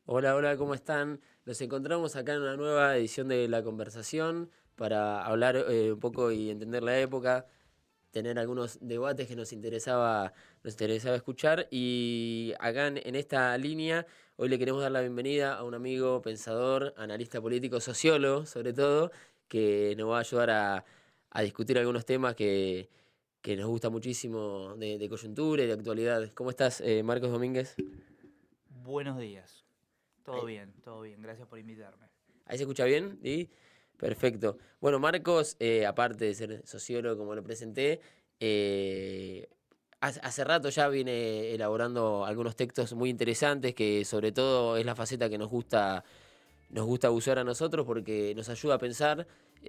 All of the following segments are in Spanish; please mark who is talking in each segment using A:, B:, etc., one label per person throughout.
A: Hola, hola, ¿cómo están? Nos encontramos acá en una nueva edición de La Conversación para hablar un poco y entender la época, tener algunos debates que nos interesaba escuchar. Y acá en esta línea, hoy le queremos dar la bienvenida a un amigo pensador, analista político, sociólogo sobre todo, que nos va a ayudar a discutir algunos temas que nos gusta muchísimo de coyuntura y de actualidad. ¿Cómo estás, Marcos Domínguez?
B: Buenos días. Todo bien, todo bien. Gracias por invitarme.
A: ¿Ahí se escucha bien? ¿Sí? Perfecto. Bueno, Marcos, aparte de ser sociólogo, como lo presenté, hace rato ya viene elaborando algunos textos muy interesantes, que sobre todo es la faceta que nos gusta usar a nosotros porque nos ayuda a pensar,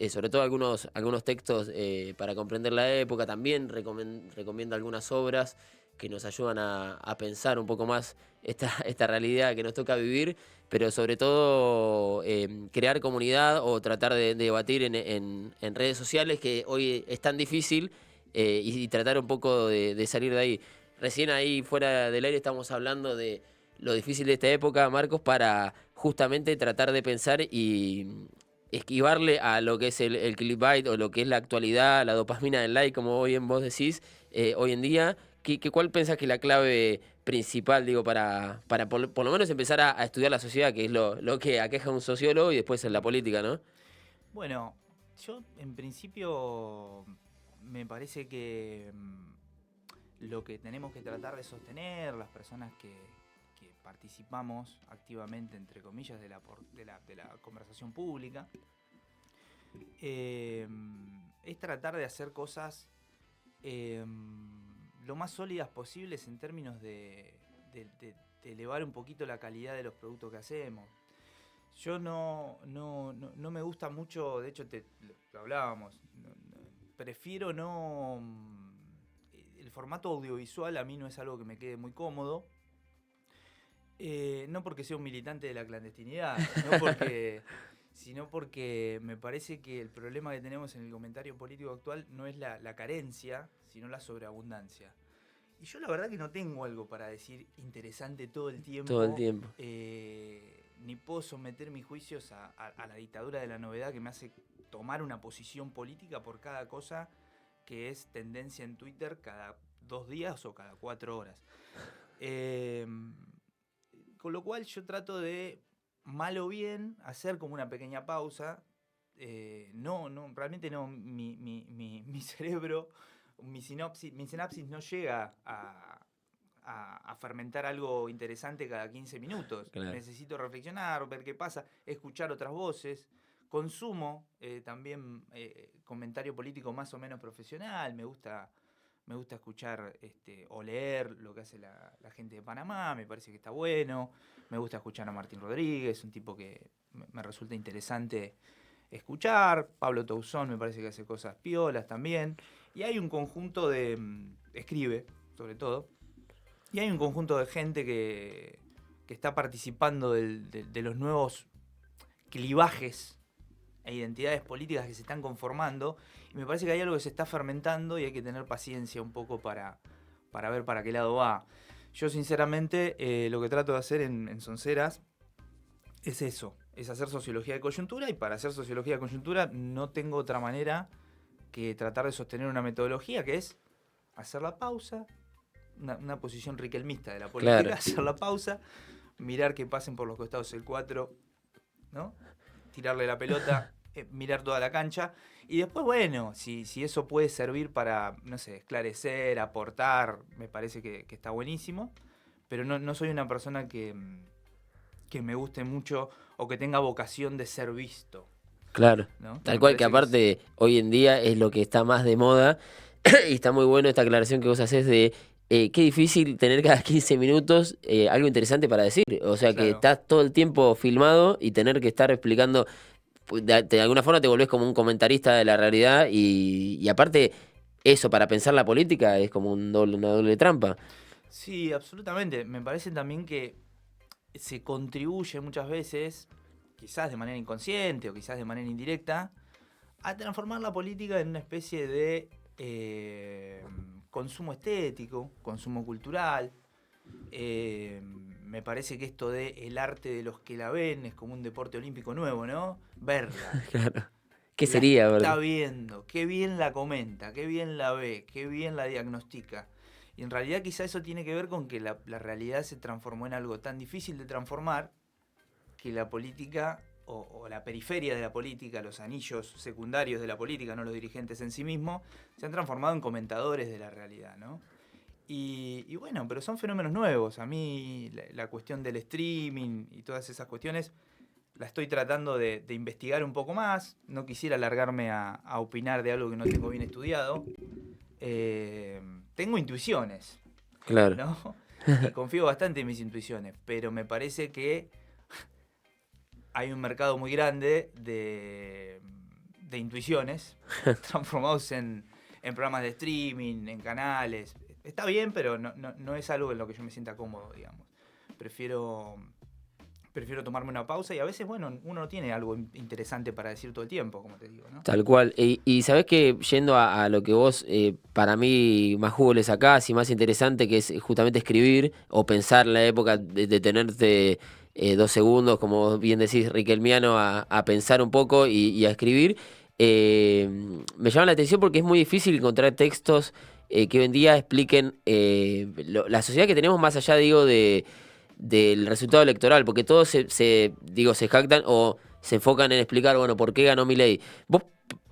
A: sobre todo algunos textos para comprender la época. También recomienda algunas obras que nos ayudan a pensar un poco más esta realidad que nos toca vivir, pero sobre todo crear comunidad o tratar de debatir en redes sociales, que hoy es tan difícil, y tratar un poco de salir de ahí. Recién ahí fuera del aire estamos hablando de lo difícil de esta época, Marcos, para justamente tratar de pensar y esquivarle a lo que es el clickbait o lo que es la actualidad, la dopamina del like, como bien vos decís, hoy en día. ¿Cuál pensás que es la clave principal, digo, para por lo menos empezar a estudiar la sociedad, que es lo que aqueja a un sociólogo y después en la política, ¿no?
B: Bueno, yo en principio me parece que lo que tenemos que tratar de sostener, las personas que participamos activamente, entre comillas, de la conversación pública, eh, es tratar de hacer cosas eh, lo más sólidas posibles en términos de elevar un poquito la calidad de los productos que hacemos. Yo no me gusta mucho, de hecho lo hablábamos, prefiero no... El formato audiovisual a mí no es algo que me quede muy cómodo, no porque sea un militante de la clandestinidad, sino porque me parece que el problema que tenemos en el comentario político actual no es la carencia, sino la sobreabundancia. Y yo la verdad que no tengo algo para decir interesante todo el
A: Todo el
B: tiempo,
A: tiempo.
B: ni puedo someter mis juicios a la dictadura de la novedad que me hace tomar una posición política por cada cosa que es tendencia en Twitter cada 2 días o cada 4 horas. Eh, con lo cual yo trato de, mal o bien, hacer como una pequeña pausa. Realmente no, mi cerebro, mi sinapsis no llega a fermentar algo interesante cada 15 minutos.
A: Claro.
B: Necesito reflexionar, ver qué pasa, escuchar otras voces. Consumo también comentario político más o menos profesional. Me gusta escuchar o leer lo que hace la gente de Panamá, me parece que está bueno. Me gusta escuchar a Martín Rodríguez, un tipo que me resulta interesante escuchar. Pablo Tousón me parece que hace cosas piolas también. Y hay un conjunto escribe, sobre todo. Y hay un conjunto de gente que está participando de los nuevos clivajes e identidades políticas que se están conformando. Y me parece que hay algo que se está fermentando y hay que tener paciencia un poco para ver para qué lado va. Yo sinceramente lo que trato de hacer en Sonceras es eso, es hacer sociología de coyuntura, y para hacer sociología de coyuntura no tengo otra manera que tratar de sostener una metodología que es hacer la pausa, una posición riquelmista de la política,
A: Claro.
B: hacer la pausa, mirar que pasen por los costados el 4, ¿no? Tirarle la pelota, mirar toda la cancha. Y después, bueno, si eso puede servir para, no sé, esclarecer, aportar, me parece que está buenísimo. Pero no soy una persona que me guste mucho o que tenga vocación de ser visto,
A: Claro,
B: ¿no?
A: tal
B: Me
A: cual, que
B: parece que es...
A: aparte hoy en día es lo que está más de moda. Y está muy bueno esta aclaración que vos haces de qué difícil tener cada 15 minutos algo interesante para decir. O sea, que
B: Claro.
A: estás todo el tiempo filmado y tener que estar explicando, pues, de alguna forma te volvés como un comentarista de la realidad, y aparte eso para pensar la política es como una doble trampa.
B: Sí, absolutamente. Me parece también que se contribuye muchas veces, quizás de manera inconsciente o quizás de manera indirecta, a transformar la política en una especie de consumo estético, consumo cultural. Eh, Me parece que esto de el arte de los que la ven es como un deporte olímpico nuevo, ¿no? Verla.
A: Claro. ¿Qué
B: La
A: sería,
B: está
A: verdad?
B: viendo, qué bien la comenta, qué bien la ve, qué bien la diagnostica. Y en realidad quizá eso tiene que ver con que la realidad se transformó en algo tan difícil de transformar que la política o la periferia de la política, los anillos secundarios de la política, no los dirigentes en sí mismos, se han transformado en comentadores de la realidad, ¿no? Y bueno, pero son fenómenos nuevos. A mí la cuestión del streaming y todas esas cuestiones la estoy tratando de investigar un poco más. No quisiera alargarme a opinar de algo que no tengo bien estudiado. Tengo intuiciones,
A: Claro.
B: ¿no? Y confío bastante en mis intuiciones, pero me parece que hay un mercado muy grande de intuiciones transformados en programas de streaming, en canales. Está bien, pero no es algo en lo que yo me sienta cómodo, digamos. Prefiero tomarme una pausa y a veces, bueno, uno no tiene algo interesante para decir todo el tiempo, como te digo, ¿no?
A: Tal cual. Y sabés que yendo a lo que vos, para mí, más jugo le sacás y más interesante, que es justamente escribir o pensar la época de detenerte 2 segundos, como vos bien decís, Riquelmiano, a pensar un poco y a escribir, eh, me llama la atención porque es muy difícil encontrar textos que hoy en día expliquen la sociedad que tenemos más allá, digo, del resultado electoral, porque todos digo, se jactan o se enfocan en explicar, bueno, por qué ganó Milei. Vos,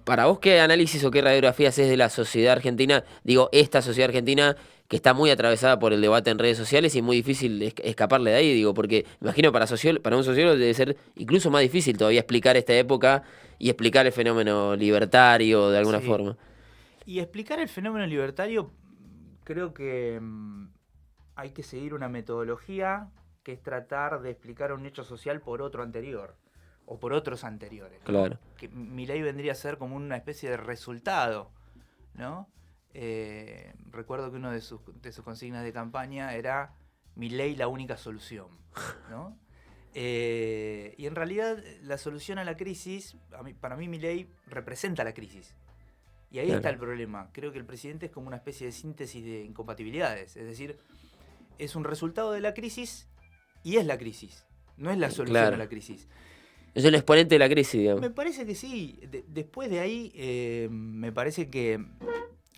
A: para vos, ¿qué análisis o qué radiografía haces de la sociedad argentina? Digo, esta sociedad argentina que está muy atravesada por el debate en redes sociales y muy difícil escaparle de ahí, digo, porque imagino para un sociólogo debe ser incluso más difícil todavía explicar esta época y explicar el fenómeno libertario de alguna
B: Sí.
A: forma.
B: Y explicar el fenómeno libertario, creo que hay que seguir una metodología que es tratar de explicar un hecho social por otro anterior o por otros anteriores, ¿no?
A: Claro,
B: Que mi ley vendría a ser como una especie de resultado, ¿no? Recuerdo que uno de sus consignas de campaña era mi ley la única solución, ¿no? Y en realidad la solución a la crisis, para mí mi ley representa la crisis. Y ahí está
A: claro,
B: el problema. Creo que el presidente es como una especie de síntesis de incompatibilidades. Es decir, es un resultado de la crisis y es la crisis. No es la solución a
A: claro.
B: la crisis.
A: Es el exponente de la crisis, digamos.
B: Me parece que sí. Después de ahí, me parece que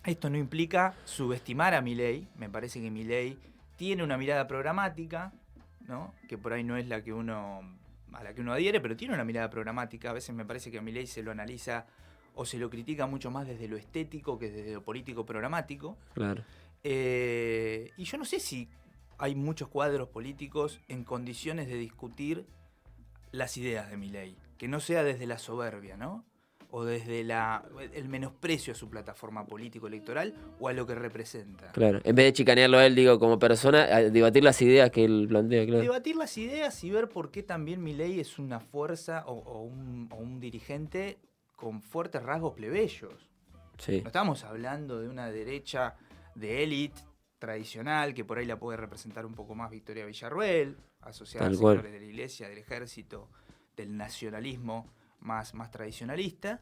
B: esto no implica subestimar a Milei. Me parece que Milei tiene una mirada programática, ¿no? Que por ahí no es la que a la que uno adhiere, pero tiene una mirada programática. A veces me parece que a Milei se lo analiza o se lo critica mucho más desde lo estético que desde lo político programático.
A: Claro.
B: Y yo no sé si hay muchos cuadros políticos en condiciones de discutir las ideas de Milei, que no sea desde la soberbia, ¿no? O desde el menosprecio a su plataforma político-electoral o a lo que representa.
A: Claro, en vez de chicanearlo a él, digo, como persona, a debatir las ideas que él plantea, claro.
B: Debatir las ideas y ver por qué también Milei es una fuerza o un dirigente con fuertes rasgos plebeyos.
A: Sí,
B: No estamos hablando de una derecha de élite tradicional, que por ahí la puede representar un poco más Victoria Villarruel, asociada a
A: tal cual.
B: sectores de la iglesia, del ejército, del nacionalismo más tradicionalista.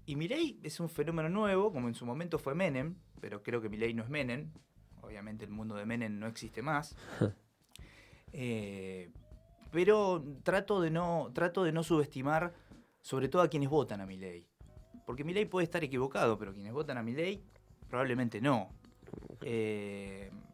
B: Y Milei es un fenómeno nuevo, como en su momento fue Menem, pero creo que Milei no es Menem. Obviamente el mundo de Menem no existe más. Pero trato de no subestimar sobre todo a quienes votan a Milei. Porque Milei puede estar equivocado, pero quienes votan a Milei probablemente no.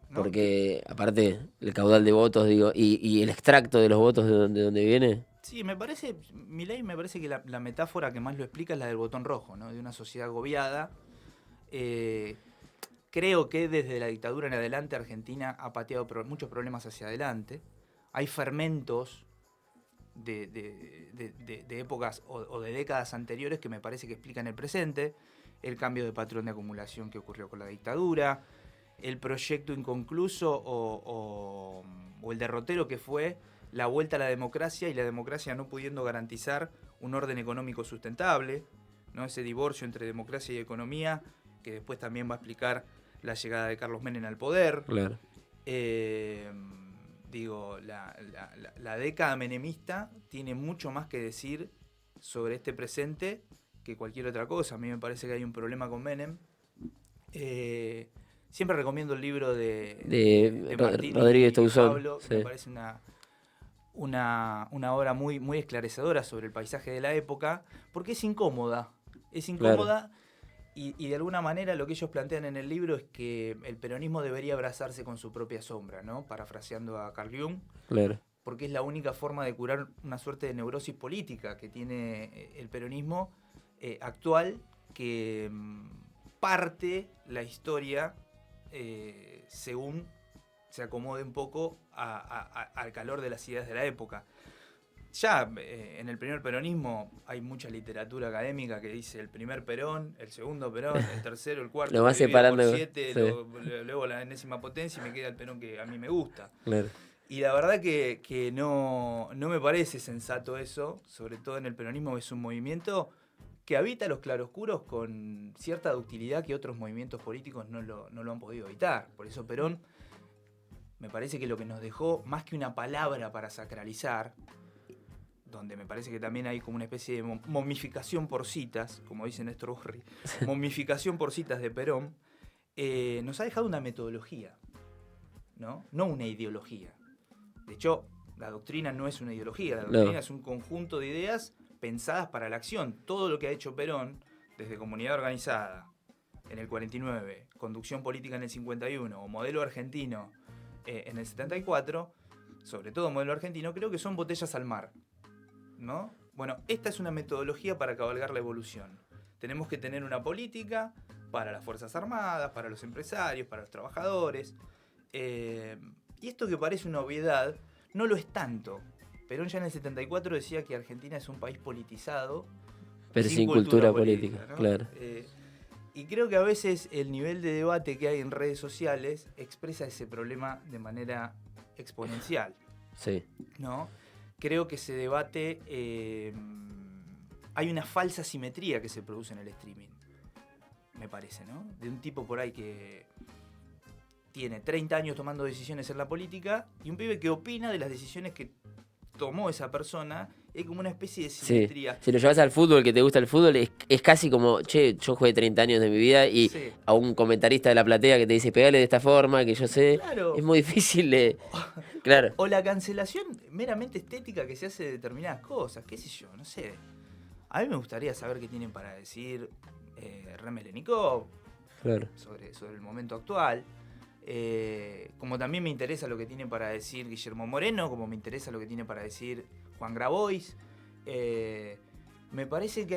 B: ¿No?
A: Porque aparte el caudal de votos, digo, y el extracto de los votos de donde viene,
B: Sí, Milei me parece que la metáfora que más lo explica es la del botón rojo, ¿no? De una sociedad agobiada. Eh, Creo que desde la dictadura en adelante Argentina ha pateado muchos problemas hacia adelante. Hay fermentos de épocas o de décadas anteriores que me parece que explican el presente. El cambio de patrón de acumulación que ocurrió con la dictadura, el proyecto inconcluso o el derrotero que fue la vuelta a la democracia y la democracia no pudiendo garantizar un orden económico sustentable, ¿no? Ese divorcio entre democracia y economía que después también va a explicar la llegada de Carlos Menem al poder.
A: claro.
B: La década menemista tiene mucho más que decir sobre este presente que cualquier otra cosa. A mí me parece que hay un problema con Menem. Siempre recomiendo el libro de Martín
A: Rodríguez
B: y
A: Toussaint.
B: Pablo,
A: Sí.
B: me parece una obra muy, muy esclarecedora sobre el paisaje de la época, porque es incómoda. Es incómoda y de alguna manera lo que ellos plantean en el libro es que el peronismo debería abrazarse con su propia sombra, ¿no? Parafraseando a Carl Jung.
A: Claro.
B: Porque es la única forma de curar una suerte de neurosis política que tiene el peronismo actual, que parte la historia según se acomode un poco al calor de las ideas de la época. Ya en el primer peronismo hay mucha literatura académica que dice el primer Perón, el segundo Perón, el tercero, el cuarto,
A: Lo vas
B: dividido por
A: separando.
B: 7,
A: Sí.
B: luego la enésima potencia y me queda el Perón que a mí me gusta.
A: Claro.
B: Y la verdad que no me parece sensato eso, sobre todo en el peronismo, que es un movimiento que habita los claroscuros con cierta ductilidad que otros movimientos políticos no lo han podido evitar. Por eso Perón me parece que lo que nos dejó, más que una palabra para sacralizar, donde me parece que también hay como una especie de momificación por citas, como dice Néstor Burri, momificación por citas de Perón, nos ha dejado una metodología, ¿no? No una ideología. De hecho, la doctrina no es una ideología, la doctrina es un conjunto de ideas pensadas para la acción. Todo lo que ha hecho Perón, desde comunidad organizada en el 49, conducción política en el 51 o modelo argentino en el 74, sobre todo modelo argentino, creo que son botellas al mar, ¿no? Bueno, esta es una metodología para cabalgar la evolución. Tenemos que tener una política para las Fuerzas Armadas, para los empresarios, para los trabajadores. Y esto que parece una obviedad, no lo es tanto. Perón ya en el 74 decía que Argentina es un país politizado,
A: pero sin cultura política,
B: ¿no?
A: Claro.
B: Y creo que a veces el nivel de debate que hay en redes sociales expresa ese problema de manera exponencial.
A: Sí.
B: ¿No? Creo que ese debate, hay una falsa simetría que se produce en el streaming, me parece, ¿no? De un tipo por ahí que tiene 30 años tomando decisiones en la política y un pibe que opina de las decisiones que tomó esa persona. Es como una especie de simetría.
A: Sí. Si lo llevas al fútbol, que te gusta el fútbol, es casi como, che, yo jugué 30 años de mi vida y
B: Sí.
A: a un comentarista de la platea que te dice, pegale de esta forma, que yo sé,
B: Claro.
A: es muy difícil de... Claro.
B: O la cancelación meramente estética que se hace de determinadas cosas, qué sé yo, no sé. A mí me gustaría saber qué tienen para decir Remelenikov
A: Claro.
B: sobre el momento actual. Como también me interesa lo que tiene para decir Guillermo Moreno, como me interesa lo que tiene para decir Juan Grabois. Me parece que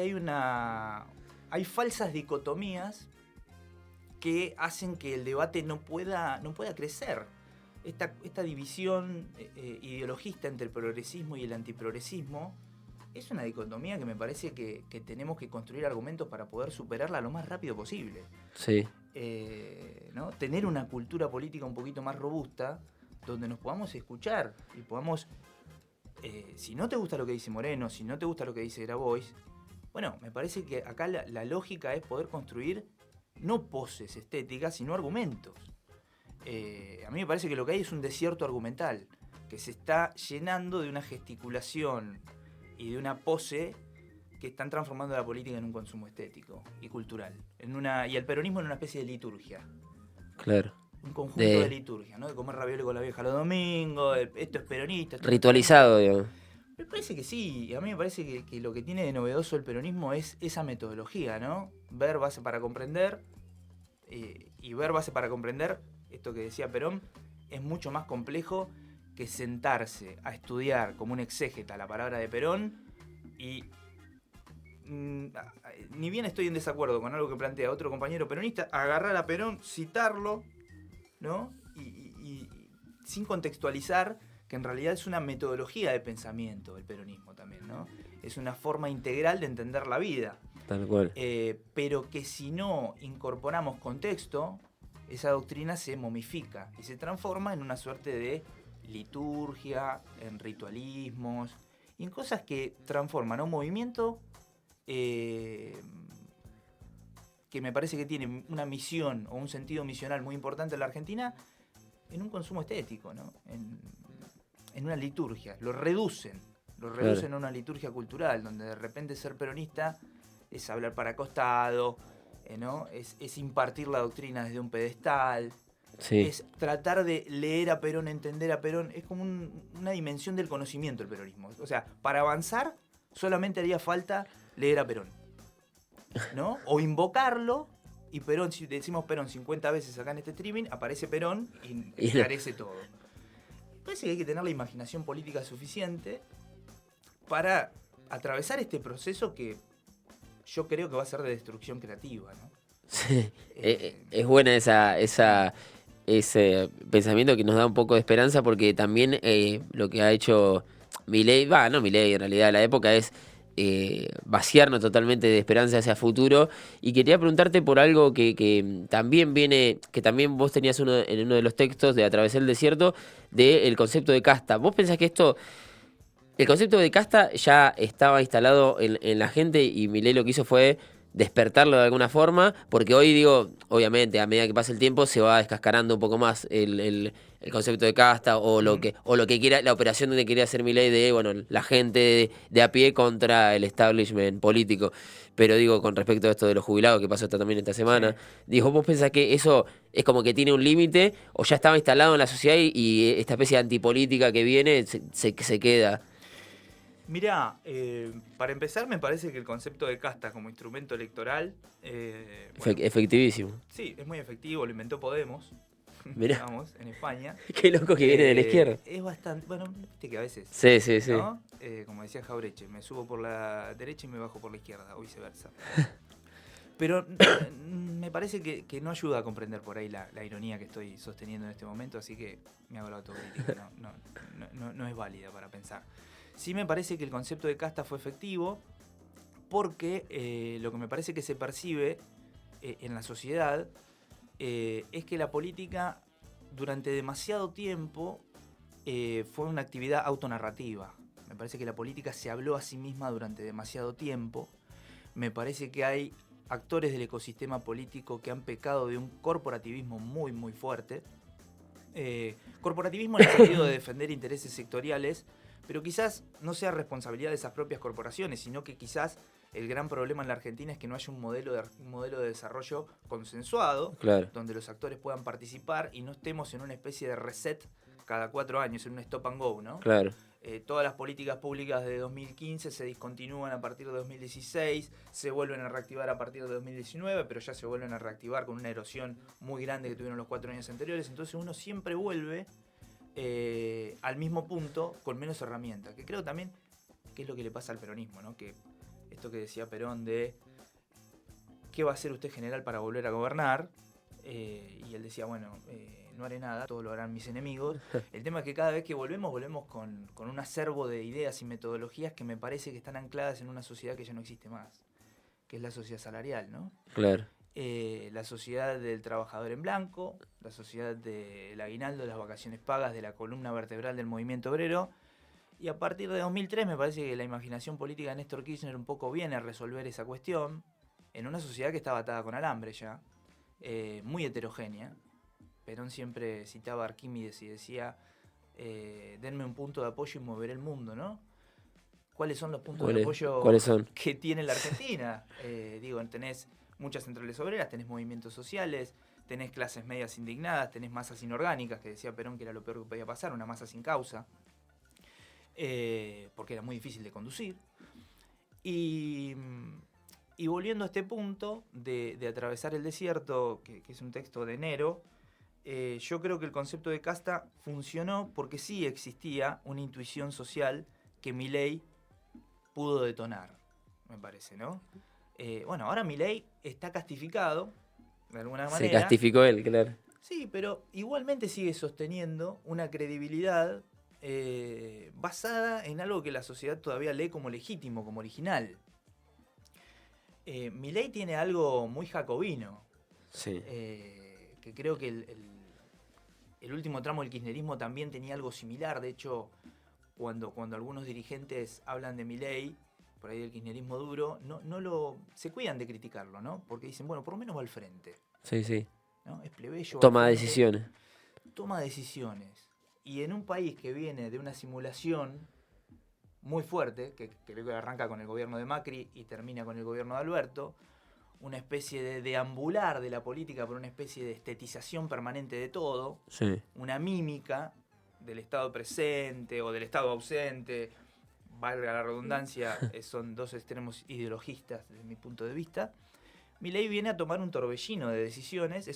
B: hay falsas dicotomías que hacen que el debate no pueda crecer. Esta división ideologista entre el progresismo y el antiprogresismo es una dicotomía que me parece que tenemos que construir argumentos para poder superarla lo más rápido posible.
A: Sí.
B: ¿No? Tener una cultura política un poquito más robusta, donde nos podamos escuchar y podamos, si no te gusta lo que dice Moreno, si no te gusta lo que dice Grabois, bueno, me parece que acá la lógica es poder construir no poses estéticas, sino argumentos. A mí me parece que lo que hay es un desierto argumental, que se está llenando de una gesticulación y de una pose que están transformando la política en un consumo estético y cultural. Y el peronismo en una especie de liturgia.
A: Claro.
B: Un conjunto de liturgia, ¿no? De comer ravioli con la vieja los domingos, esto es peronista.
A: Ritualizado, digamos.
B: Me parece que sí, a mí me parece que lo que tiene de novedoso el peronismo es esa metodología, ¿no? Ver base para comprender, y ver base para comprender, esto que decía Perón, es mucho más complejo que sentarse a estudiar como un exégeta la palabra de Perón y ni bien estoy en desacuerdo con algo que plantea otro compañero peronista, agarrar a Perón, citarlo, ¿no? Y sin contextualizar que en realidad es una metodología de pensamiento el peronismo también, ¿no? Es una forma integral de entender la vida.
A: Tal cual.
B: Pero que si no incorporamos contexto, esa doctrina se momifica y se transforma en una suerte de liturgia, en ritualismos, y en cosas que transforman a un movimiento que me parece que tiene una misión o un sentido misional muy importante en la Argentina, en un consumo estético, ¿no? En una liturgia. Lo reducen a una liturgia cultural, donde de repente ser peronista es hablar para costado, ¿no? Es impartir la doctrina desde un pedestal,
A: Sí.
B: es tratar de leer a Perón, entender a Perón, es como una dimensión del conocimiento el peronismo. O sea, para avanzar solamente haría falta leer a Perón, ¿no? O invocarlo, y Perón, si decimos Perón 50 veces acá en este streaming, aparece Perón y
A: Y no.
B: esclarece todo. Parece que hay que tener la imaginación política suficiente para atravesar este proceso que yo creo que va a ser de destrucción creativa, ¿no?
A: Sí.
B: Eh,
A: Es buena ese pensamiento que nos da un poco de esperanza porque también lo que ha hecho Milei, no Milei en realidad, la época es vaciarnos totalmente de esperanza hacia futuro. Y quería preguntarte por algo que también viene, que también vos tenías en uno de los textos de Atravesar el Desierto, del concepto de casta. ¿Vos pensás que el concepto de casta ya estaba instalado en la gente y Milei lo que hizo fue despertarlo de alguna forma? Porque hoy digo, obviamente, a medida que pasa el tiempo se va descascarando un poco más el concepto de casta
B: Ujú.
A: o lo que quiera, la operación donde quería hacer Milei de, bueno, la gente de a pie contra el establishment político. Pero digo, con respecto a esto de los jubilados que pasó también esta
B: Sí.
A: semana, digo, ¿vos pensás que eso es como que tiene un límite o ya estaba instalado en la sociedad y esta especie de antipolítica que viene se queda?
B: Mirá, para empezar me parece que el concepto de casta como instrumento electoral, bueno,
A: Efectivísimo.
B: sí, es muy efectivo, lo inventó Podemos,
A: Mirá,
B: digamos, en España.
A: qué loco que viene de la izquierda.
B: Es bastante, bueno, viste que a veces,
A: Sí, sí, sí.
B: ¿no? Como decía Jaureche, me subo por la derecha y me bajo por la izquierda, o viceversa. Pero me parece que no ayuda a comprender por ahí la ironía que estoy sosteniendo en este momento, así que me hago la autocrítica, no es válida para pensar. Sí me parece que el concepto de casta fue efectivo porque lo que me parece que se percibe en la sociedad es que la política durante demasiado tiempo fue una actividad autonarrativa. Me parece que la política se habló a sí misma durante demasiado tiempo. Me parece que hay actores del ecosistema político que han pecado de un corporativismo muy, muy fuerte. Corporativismo en el sentido de defender intereses sectoriales, pero quizás no sea responsabilidad de esas propias corporaciones, sino que quizás el gran problema en la Argentina es que no haya un modelo de desarrollo consensuado,
A: Claro,
B: donde los actores puedan participar y no estemos en una especie de reset cada 4 años, en un stop and go, ¿no?
A: claro.
B: Todas las políticas públicas de 2015 se discontinúan a partir de 2016, se vuelven a reactivar a partir de 2019, pero ya se vuelven a reactivar con una erosión muy grande que tuvieron los 4 años anteriores. Entonces uno siempre vuelve al mismo punto con menos herramientas, que creo también que es lo que le pasa al peronismo, ¿no? Que esto que decía Perón de ¿qué va a hacer usted general para volver a gobernar? Y él decía, bueno, no haré nada, todo lo harán mis enemigos. El tema es que cada vez que volvemos con un acervo de ideas y metodologías que me parece que están ancladas en una sociedad que ya no existe más, que es la sociedad salarial, ¿no?
A: Claro.
B: La sociedad del trabajador en blanco, la sociedad del aguinaldo, las vacaciones pagas, de la columna vertebral del movimiento obrero. Y a partir de 2003 me parece que la imaginación política de Néstor Kirchner un poco viene a resolver esa cuestión en una sociedad que estaba atada con alambre ya, muy heterogénea. Perón siempre citaba a Arquímedes y decía, denme un punto de apoyo y moveré el mundo, ¿no? ¿Cuáles son los puntos de apoyo
A: ¿Cuáles son?
B: que tiene la Argentina? Tenés muchas centrales obreras, tenés movimientos sociales, tenés clases medias indignadas, tenés masas inorgánicas, que decía Perón que era lo peor que podía pasar, una masa sin causa, porque era muy difícil de conducir. Y volviendo a este punto de atravesar el desierto, que es un texto de enero, yo creo que el concepto de casta funcionó porque sí existía una intuición social que Milei pudo detonar, me parece, ¿no? Bueno, ahora Milei está castificado, de alguna
A: Se
B: manera.
A: castificó él, claro.
B: Sí, pero igualmente sigue sosteniendo una credibilidad basada en algo que la sociedad todavía lee como legítimo, como original. Milei tiene algo muy jacobino,
A: Sí.
B: que creo que el último tramo del kirchnerismo también tenía algo similar. De hecho, cuando algunos dirigentes hablan de Milei, por ahí del kirchnerismo duro, se cuidan de criticarlo, ¿no? Porque dicen, bueno, por lo menos va al frente,
A: Sí, sí.
B: ¿no? Es plebeyo, va al
A: Toma
B: frente,
A: decisiones.
B: toma decisiones. Y en un país que viene de una simulación muy fuerte, que creo que arranca con el gobierno de Macri y termina con el gobierno de Alberto, una especie de deambular de la política por una especie de estetización permanente de todo,
A: Sí.
B: una mímica del Estado presente o del Estado ausente, valga la redundancia, son dos extremos ideologistas desde mi punto de vista. Milei viene a tomar un torbellino de decisiones,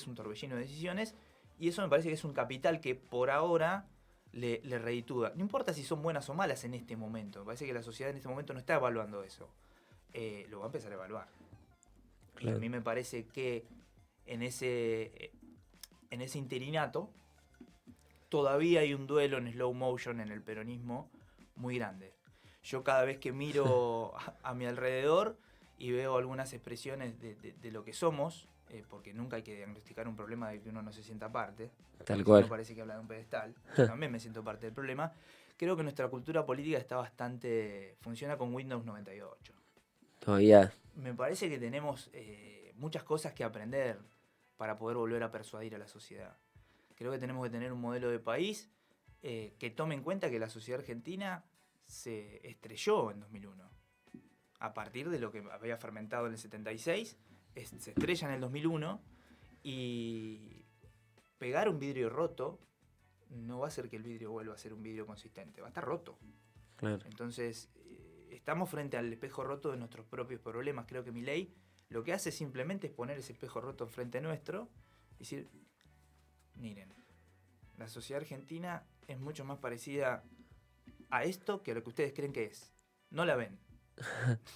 B: y eso me parece que es un capital que por ahora le reditúa. No importa si son buenas o malas en este momento, me parece que la sociedad en este momento no está evaluando eso. Lo va a empezar a evaluar.
A: Claro.
B: A mí me parece que en ese interinato todavía hay un duelo en slow motion en el peronismo muy grande. Yo cada vez que miro a mi alrededor y veo algunas expresiones de lo que somos, porque nunca hay que diagnosticar un problema de que uno no se sienta parte,
A: Tal
B: porque
A: cual.
B: si no parece que habla de un pedestal, yo también me siento parte del problema. Creo que nuestra cultura política está funciona con Windows 98.
A: Todavía.
B: Me parece que tenemos muchas cosas que aprender para poder volver a persuadir a la sociedad. Creo que tenemos que tener un modelo de país que tome en cuenta que la sociedad argentina se estrelló en 2001. A partir de lo que había fermentado en el 76, se estrella en el 2001 y pegar un vidrio roto no va a hacer que el vidrio vuelva a ser un vidrio consistente, va a estar roto.
A: Claro.
B: Entonces, estamos frente al espejo roto de nuestros propios problemas. Creo que Milei lo que hace simplemente es poner ese espejo roto enfrente nuestro y decir, miren, la sociedad argentina es mucho más parecida a esto que a lo que ustedes creen que es. No la ven,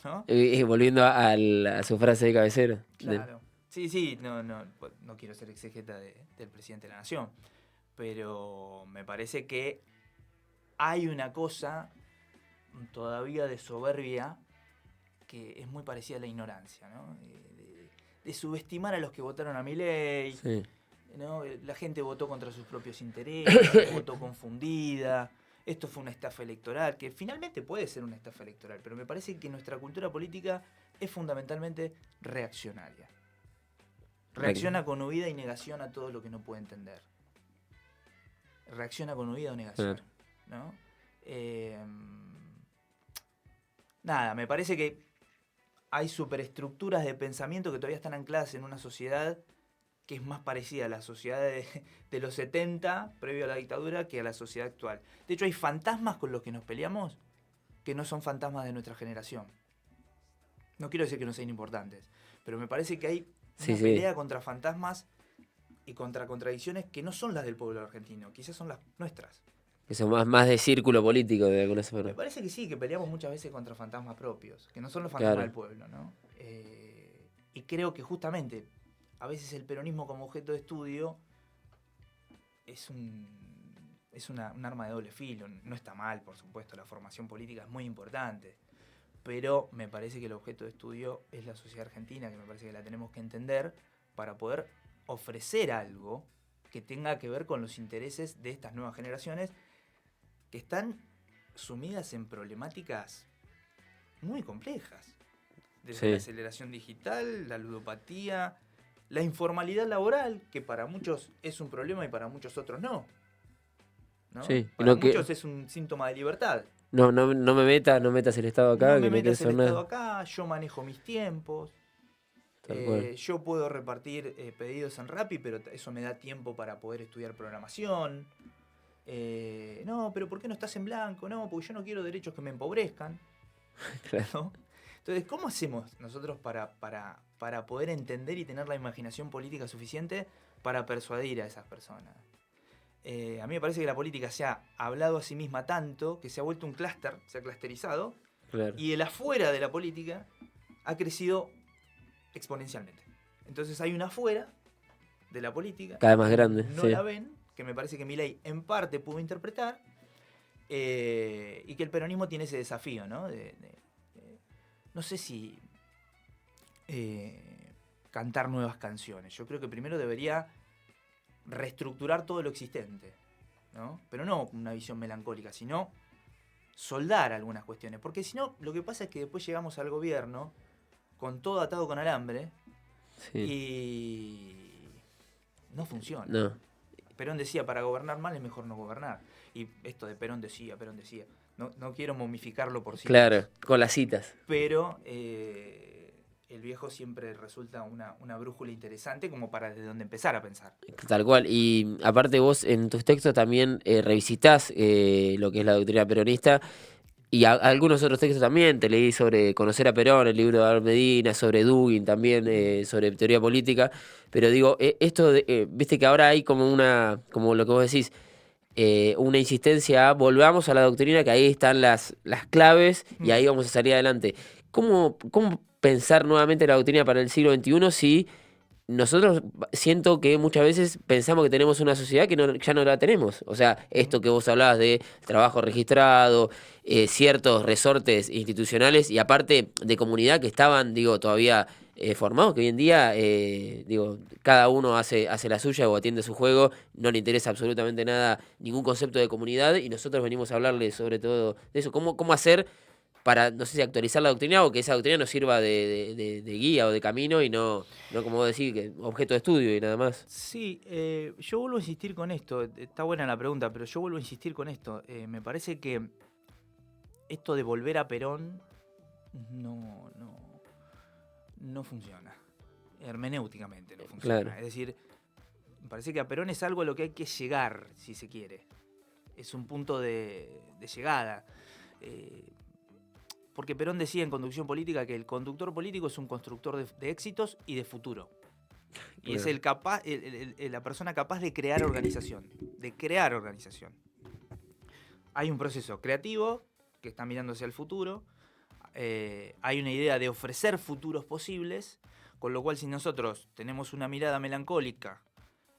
B: ¿no?
A: Y volviendo a su frase de cabecera.
B: Claro. Sí, no quiero ser exégeta del presidente de la nación, pero me parece que hay una cosa todavía de soberbia que es muy parecida a la ignorancia, ¿no? De subestimar a los que votaron a Milei,
A: Sí.
B: ¿no? La gente votó contra sus propios intereses, votó confundida, esto fue una estafa electoral, que finalmente puede ser una estafa electoral, pero me parece que nuestra cultura política es fundamentalmente reaccionaria. Reacciona con huida y negación a todo lo que no puede entender. Reacciona con huida o negación, ¿no? Nada, me parece que hay superestructuras de pensamiento que todavía están ancladas en una sociedad que es más parecida a la sociedad de los 70, previo a la dictadura, que a la sociedad actual. De hecho, hay fantasmas con los que nos peleamos que no son fantasmas de nuestra generación. No quiero decir que no sean importantes, pero me parece que hay una pelea contra fantasmas y contra contradicciones que no son las del pueblo argentino, quizás son las nuestras.
A: Que son más de círculo político de alguna forma.
B: Me parece que sí, que peleamos muchas veces contra fantasmas propios, que no son los fantasmas del pueblo, ¿no? Y creo que justamente a veces el peronismo como objeto de estudio es un arma de doble filo. No está mal, por supuesto, la formación política es muy importante, pero me parece que el objeto de estudio es la sociedad argentina, que me parece que la tenemos que entender para poder ofrecer algo que tenga que ver con los intereses de estas nuevas generaciones que están sumidas en problemáticas muy complejas. Desde la aceleración digital, la ludopatía, la informalidad laboral, que para muchos es un problema y para muchos otros no. ¿No?
A: Sí,
B: para muchos es un síntoma de libertad.
A: No me metas el Estado acá.
B: No me metas el Estado acá, yo manejo mis tiempos. Yo puedo repartir pedidos en Rappi, pero eso me da tiempo para poder estudiar programación. No, pero ¿por qué no estás en blanco? No, porque yo no quiero derechos que me empobrezcan.
A: Claro.
B: ¿No? Entonces, ¿cómo hacemos nosotros para poder entender y tener la imaginación política suficiente para persuadir a esas personas? A mí me parece que la política se ha hablado a sí misma tanto que se ha vuelto un clúster, se ha clusterizado,
A: claro.
B: Y el afuera de la política ha crecido exponencialmente. Entonces hay una afuera de la política,
A: cada vez más grande,
B: no la ven, que me parece que Milei en parte pudo interpretar, y que el peronismo tiene ese desafío, ¿no? No sé si cantar nuevas canciones. Yo creo que primero debería reestructurar todo lo existente, ¿no? Pero no con una visión melancólica, sino soldar algunas cuestiones. Porque si no, lo que pasa es que después llegamos al gobierno con todo atado con alambre y no funciona.
A: No.
B: Perón decía, para gobernar mal es mejor no gobernar. Y esto de Perón decía. No quiero momificarlo por sí.
A: Claro, con las citas.
B: Pero el viejo siempre resulta una brújula interesante como para desde dónde empezar a pensar.
A: Tal cual. Y aparte vos en tus textos también revisitás lo que es la doctrina peronista y algunos otros textos también. Te leí sobre Conocer a Perón, el libro de Álvaro Medina, sobre Dugin también, sobre teoría política. Pero digo, viste que ahora hay como como lo que vos decís, una insistencia a volvamos a la doctrina, que ahí están las claves y ahí vamos a salir adelante. ¿Cómo pensar nuevamente la doctrina para el siglo XXI si nosotros siento que muchas veces pensamos que tenemos una sociedad que ya no la tenemos? O sea, esto que vos hablabas de trabajo registrado, ciertos resortes institucionales y aparte de comunidad que estaban, digo, todavía formados, que hoy en día, digo, cada uno hace la suya o atiende su juego, no le interesa absolutamente nada, ningún concepto de comunidad y nosotros venimos a hablarle sobre todo de eso. ¿Cómo hacer para, no sé si actualizar la doctrina o que esa doctrina nos sirva de guía o de camino y no como vos decís, que objeto de estudio y nada más?
B: Sí, yo vuelvo a insistir con esto. Está buena la pregunta, pero yo vuelvo a insistir con esto. Me parece que esto de volver a Perón no funciona. Hermenéuticamente no funciona.
A: Claro.
B: Es decir, me parece que a Perón es algo a lo que hay que llegar, si se quiere. Es un punto de llegada. Porque Perón decía en Conducción Política que el conductor político es un constructor de éxitos y de futuro. Y es la persona capaz de crear organización. Hay un proceso creativo que está mirando hacia el futuro. Hay una idea de ofrecer futuros posibles. Con lo cual, si nosotros tenemos una mirada melancólica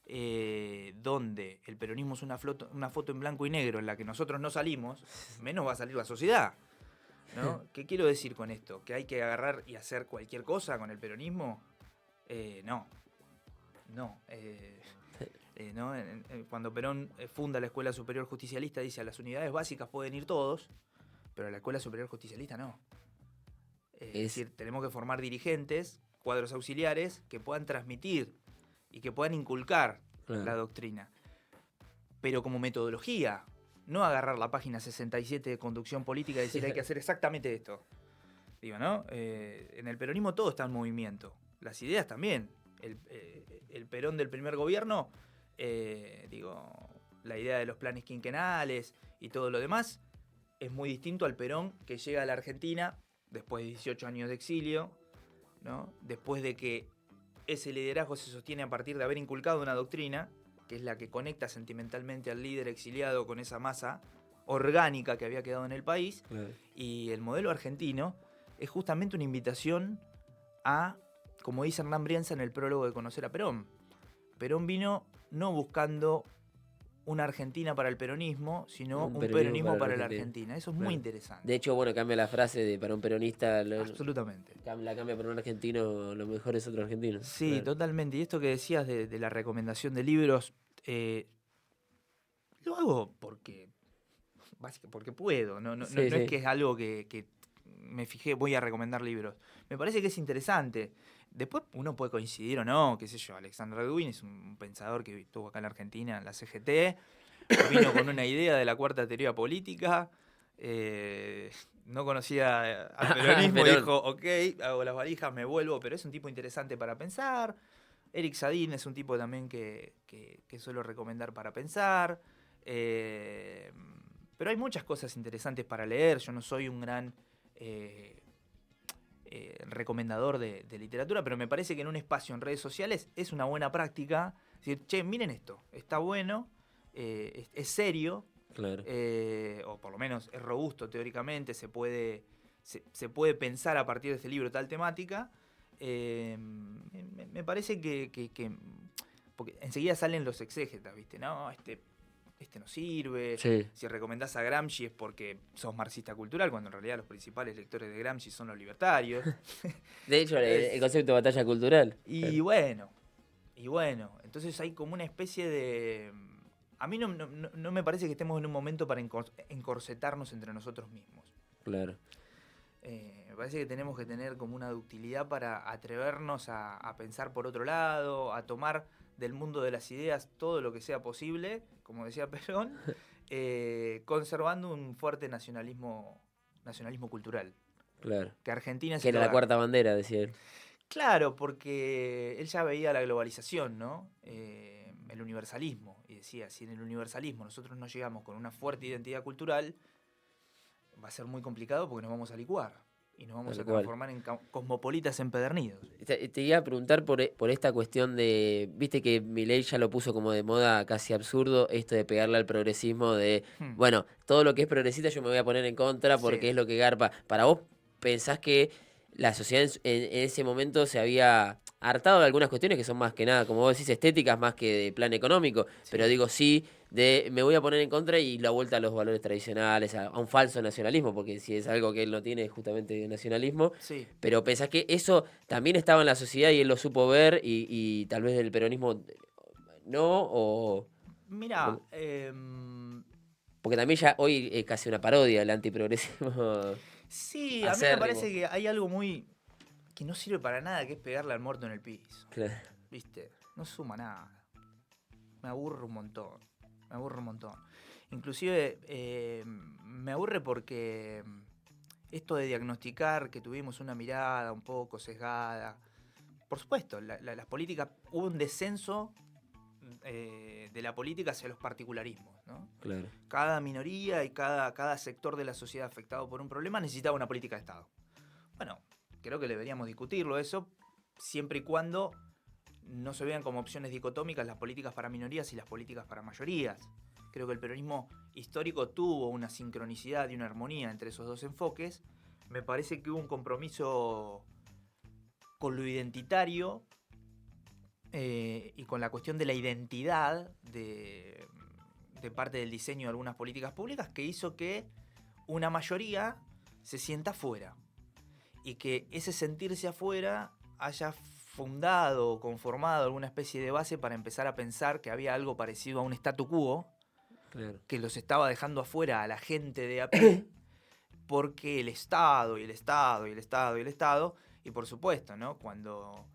B: donde el peronismo es una foto en blanco y negro en la que nosotros no salimos, menos va a salir la sociedad, ¿no? ¿Qué quiero decir con esto? ¿Que hay que agarrar y hacer cualquier cosa con el peronismo? No. Cuando Perón funda la Escuela Superior Justicialista, dice: a las unidades básicas pueden ir todos, pero a la Escuela Superior Justicialista no. Es decir, tenemos que formar dirigentes, cuadros auxiliares, que puedan transmitir y que puedan inculcar la doctrina. Pero como metodología, no agarrar la página 67 de Conducción Política y decir hay que hacer exactamente esto. Digo, ¿no? En el peronismo todo está en movimiento. Las ideas también. El Perón del primer gobierno, la idea de los planes quinquenales y todo lo demás, es muy distinto al Perón que llega a la Argentina después de 18 años de exilio, ¿no? Después de que ese liderazgo se sostiene a partir de haber inculcado una doctrina, que es la que conecta sentimentalmente al líder exiliado con esa masa orgánica que había quedado en el país. Y el modelo argentino es justamente una invitación a, como dice Hernán Brienza en el prólogo de Conocer a Perón, Perón vino no buscando una Argentina para el peronismo, sino un peronismo para la Argentina. Eso es muy interesante.
A: De hecho, bueno, cambia la frase de para un peronista.
B: Absolutamente.
A: La cambia para un argentino, lo mejor es otro argentino.
B: Sí, totalmente. Y esto que decías de la recomendación de libros, lo hago porque puedo. No es que es algo que me fijé, voy a recomendar libros. Me parece que es interesante. Después uno puede coincidir o no, qué sé yo. Alexander Dugin es un pensador que estuvo acá en la Argentina, en la CGT, vino con una idea de la cuarta teoría política, no conocía al peronismo, dijo, ok, hago las valijas, me vuelvo, pero es un tipo interesante para pensar. Eric Sadin es un tipo también que suelo recomendar para pensar. Pero hay muchas cosas interesantes para leer. Yo no soy un gran recomendador de literatura, pero me parece que en un espacio en redes sociales es una buena práctica decir, che, miren esto, está bueno, es serio,
A: claro.
B: O por lo menos es robusto teóricamente, se puede pensar a partir de este libro tal temática. Me parece que porque enseguida salen los exégetas, ¿viste? No, este no sirve.
A: Sí.
B: Si recomendás a Gramsci es porque sos marxista cultural, cuando en realidad los principales lectores de Gramsci son los libertarios.
A: De hecho, el concepto de batalla cultural.
B: Y bueno, entonces hay como una especie de... A mí no me parece que estemos en un momento para encorsetarnos entre nosotros mismos.
A: Claro.
B: Me parece que tenemos que tener como una ductilidad para atrevernos a pensar por otro lado, a tomar del mundo de las ideas todo lo que sea posible, como decía Perón, conservando un fuerte nacionalismo cultural.
A: Claro.
B: Que Argentina
A: Que era la cuarta bandera, decía él.
B: Claro, porque él ya veía la globalización, ¿no? El universalismo. Y decía, si en el universalismo nosotros no llegamos con una fuerte identidad cultural, va a ser muy complicado porque nos vamos a licuar. Y nos vamos
A: Tal
B: a
A: cual.
B: transformar en cosmopolitas empedernidos.
A: Te iba a preguntar por esta cuestión de, viste que Milei ya lo puso como de moda casi absurdo, esto de pegarle al progresismo de,
B: Hmm.
A: bueno, todo lo que es progresista yo me voy a poner en contra porque
B: Sí.
A: es lo que garpa. Para vos, ¿pensás que la sociedad en ese momento se había hartado de algunas cuestiones que son más que nada, como vos decís, estéticas más que de plan económico? Pero
B: Sí.
A: digo, sí, de me voy a poner en contra y la vuelta a los valores tradicionales, a un falso nacionalismo, porque si es algo que él no tiene es justamente nacionalismo.
B: Sí.
A: Pero pensás que eso también estaba en la sociedad y él lo supo ver y tal vez del peronismo no, o...
B: Mirá,
A: Porque también ya hoy es casi una parodia el antiprogresismo
B: sí, a mí me
A: acérrimo.
B: parece que hay algo muy que no sirve para nada, que es pegarle al muerto en el piso.
A: Claro.
B: ¿Viste? No suma nada. Me aburre un montón. Me aburre un montón. Inclusive me aburre porque esto de diagnosticar que tuvimos una mirada un poco sesgada. Por supuesto, las políticas, hubo un descenso de la política hacia los particularismos, ¿no?
A: Claro.
B: Cada minoría y cada sector de la sociedad afectado por un problema necesitaba una política de Estado. Bueno, creo que deberíamos discutirlo eso, siempre y cuando no se vean como opciones dicotómicas las políticas para minorías y las políticas para mayorías. Creo que el peronismo histórico tuvo una sincronicidad y una armonía entre esos dos enfoques. Me parece que hubo un compromiso con lo identitario y con la cuestión de la identidad de parte del diseño de algunas políticas públicas que hizo que una mayoría se sienta afuera y que ese sentirse afuera haya fundado o conformado alguna especie de base para empezar a pensar que había algo parecido a un statu quo,
A: Claro.
B: que los estaba dejando afuera a la gente de a pie, porque el Estado y el Estado y el Estado y el Estado, y por supuesto, ¿no? Cuando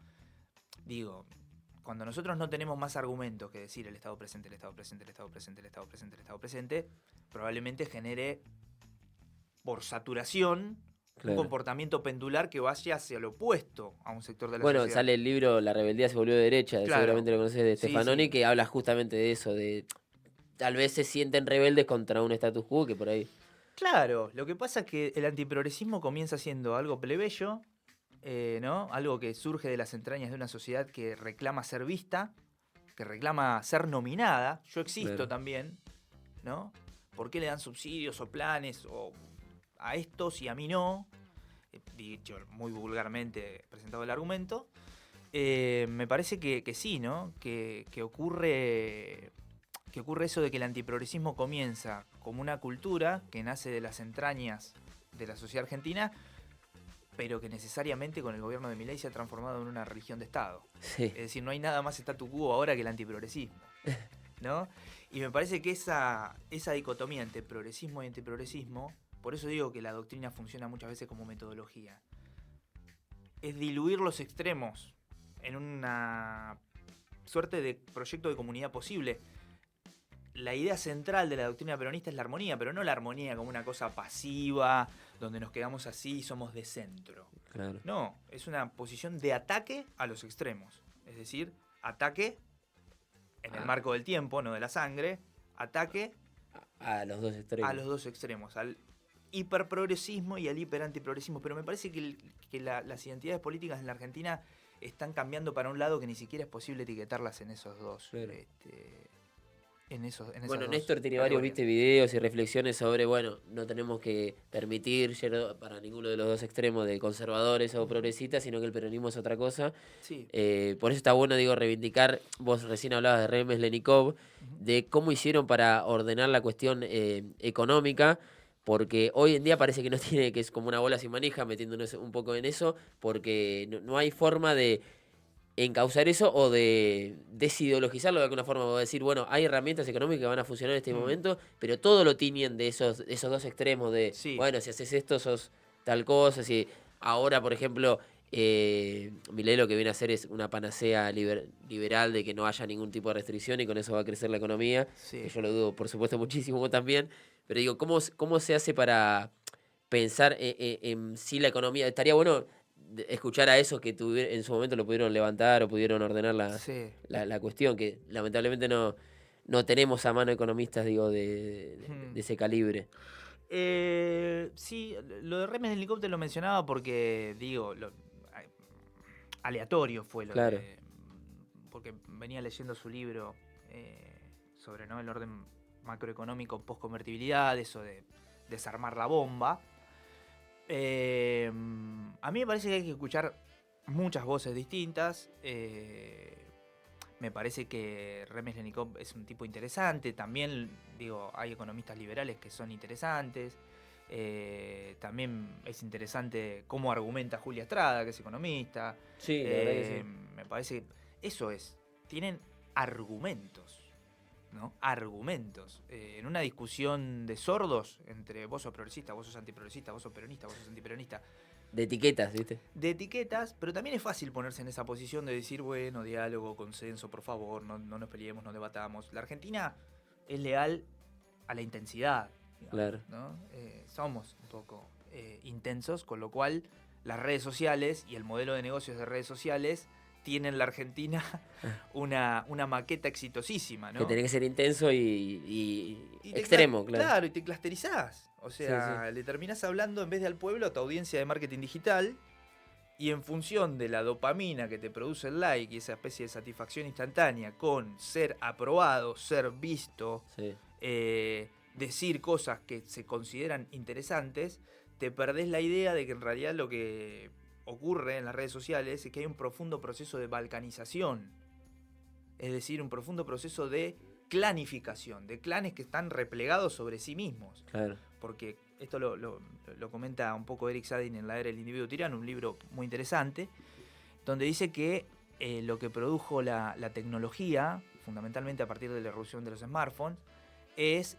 B: nosotros no tenemos más argumentos que decir el Estado presente, el Estado presente, el Estado presente, el Estado presente, el Estado presente, probablemente genere por saturación un comportamiento pendular que vaya hacia lo opuesto a un sector de la
A: Bueno,
B: sociedad.
A: sale el libro La rebeldía se volvió de derecha,
B: Claro.
A: seguramente lo conoces, de
B: Sí,
A: Stefanoni,
B: sí.
A: que habla justamente de eso, de tal vez se sienten rebeldes contra un status quo que por ahí...
B: Claro, lo que pasa es que el antiprogresismo comienza siendo algo plebeyo, ¿no? Algo que surge de las entrañas de una sociedad que reclama ser vista, que reclama ser nominada. Yo existo
A: Claro.
B: también, ¿no? ¿Por qué le dan subsidios o planes a estos y a mí no? Dicho muy vulgarmente presentado el argumento. Me parece que sí, ¿no? Que ocurre eso de que el antiprogresismo comienza como una cultura que nace de las entrañas de la sociedad argentina, pero que necesariamente con el gobierno de Milei se ha transformado en una religión de Estado.
A: Sí.
B: Es decir, no hay nada más statu quo ahora que el antiprogresismo, ¿no? Y me parece que esa dicotomía entre progresismo y antiprogresismo, por eso digo que la doctrina funciona muchas veces como metodología, es diluir los extremos en una suerte de proyecto de comunidad posible. La idea central de la doctrina peronista es la armonía, pero no la armonía como una cosa pasiva, donde nos quedamos así y somos de centro.
A: Claro.
B: No, es una posición de ataque a los extremos. Es decir, ataque en el marco del tiempo, no de la sangre, ataque
A: a los dos extremos.
B: A los dos extremos, al hiperprogresismo y al hiperantiprogresismo. Pero me parece que las identidades políticas en la Argentina están cambiando para un lado que ni siquiera es posible etiquetarlas en esos dos.
A: Claro.
B: Bueno,
A: Néstor tiene varios videos y reflexiones sobre, bueno, no tenemos que permitir para ninguno de los dos extremos de conservadores o progresistas, sino que el peronismo es otra cosa.
B: Sí.
A: Por eso está bueno, digo, reivindicar, vos recién hablabas de Remes Lenikov, de cómo hicieron para ordenar la cuestión económica, porque hoy en día parece que no tiene, que es como una bola sin manija, metiéndonos un poco en eso, porque no hay forma de encauzar eso o de desideologizarlo de alguna forma, o decir, bueno, hay herramientas económicas que van a funcionar en este momento, pero todo lo tiñen de esos dos extremos de, bueno, si haces esto sos tal cosa, si ahora, por ejemplo, Milei lo que viene a hacer es una panacea liberal de que no haya ningún tipo de restricción y con eso va a crecer la economía, que yo lo dudo, por supuesto, muchísimo también, pero digo, ¿cómo se hace para pensar en sí la economía. Estaría bueno escuchar a esos que en su momento lo pudieron levantar o pudieron ordenar
B: Sí.
A: la cuestión, que lamentablemente no tenemos a mano economistas, digo,
B: Hmm.
A: de ese calibre.
B: Sí, lo de Remes del helicóptero lo mencionaba porque, digo, aleatorio fue lo
A: Claro,
B: de. Porque venía leyendo su libro sobre, ¿no?, el orden macroeconómico post-convertibilidad, eso de desarmar la bomba. A mí me parece que hay que escuchar muchas voces distintas. Me parece que Remes Lenikov es un tipo interesante. También, digo, hay economistas liberales que son interesantes. También es interesante cómo argumenta Julia Estrada, que es economista.
A: sí, la verdad que sí.
B: Me parece que eso es. Tienen argumentos. ¿No? Argumentos. En una discusión de sordos entre vos sos progresista, vos sos antiprogresista, vos sos peronista, vos sos antiperonista,
A: De etiquetas, ¿viste?
B: de etiquetas, pero también es fácil ponerse en esa posición de decir, bueno, diálogo, consenso, por favor, no nos peleemos, no debatamos. La Argentina es leal a la intensidad, digamos,
A: Claro.
B: ¿no? Somos un poco intensos, con lo cual las redes sociales y el modelo de negocios de redes sociales tienen en la Argentina una maqueta exitosísima,
A: Que
B: ¿no?
A: tenés que ser intenso y
B: Y
A: extremo, claro.
B: claro, y te clusterizás. O
A: Sí, sí.
B: sea, le terminás hablando en vez de al pueblo a tu audiencia de marketing digital. Y en función de la dopamina que te produce el like y esa especie de satisfacción instantánea con ser aprobado, ser visto,
A: Sí.
B: decir cosas que se consideran interesantes, te perdés la idea de que en realidad lo que ocurre en las redes sociales es que hay un profundo proceso de balcanización. Es decir, un profundo proceso de clanificación, de clanes que están replegados sobre sí mismos.
A: Claro.
B: Porque esto lo comenta un poco Eric Sadin en La Era del Individuo Tirano, un libro muy interesante, donde dice que lo que produjo la tecnología, fundamentalmente a partir de la irrupción de los smartphones, es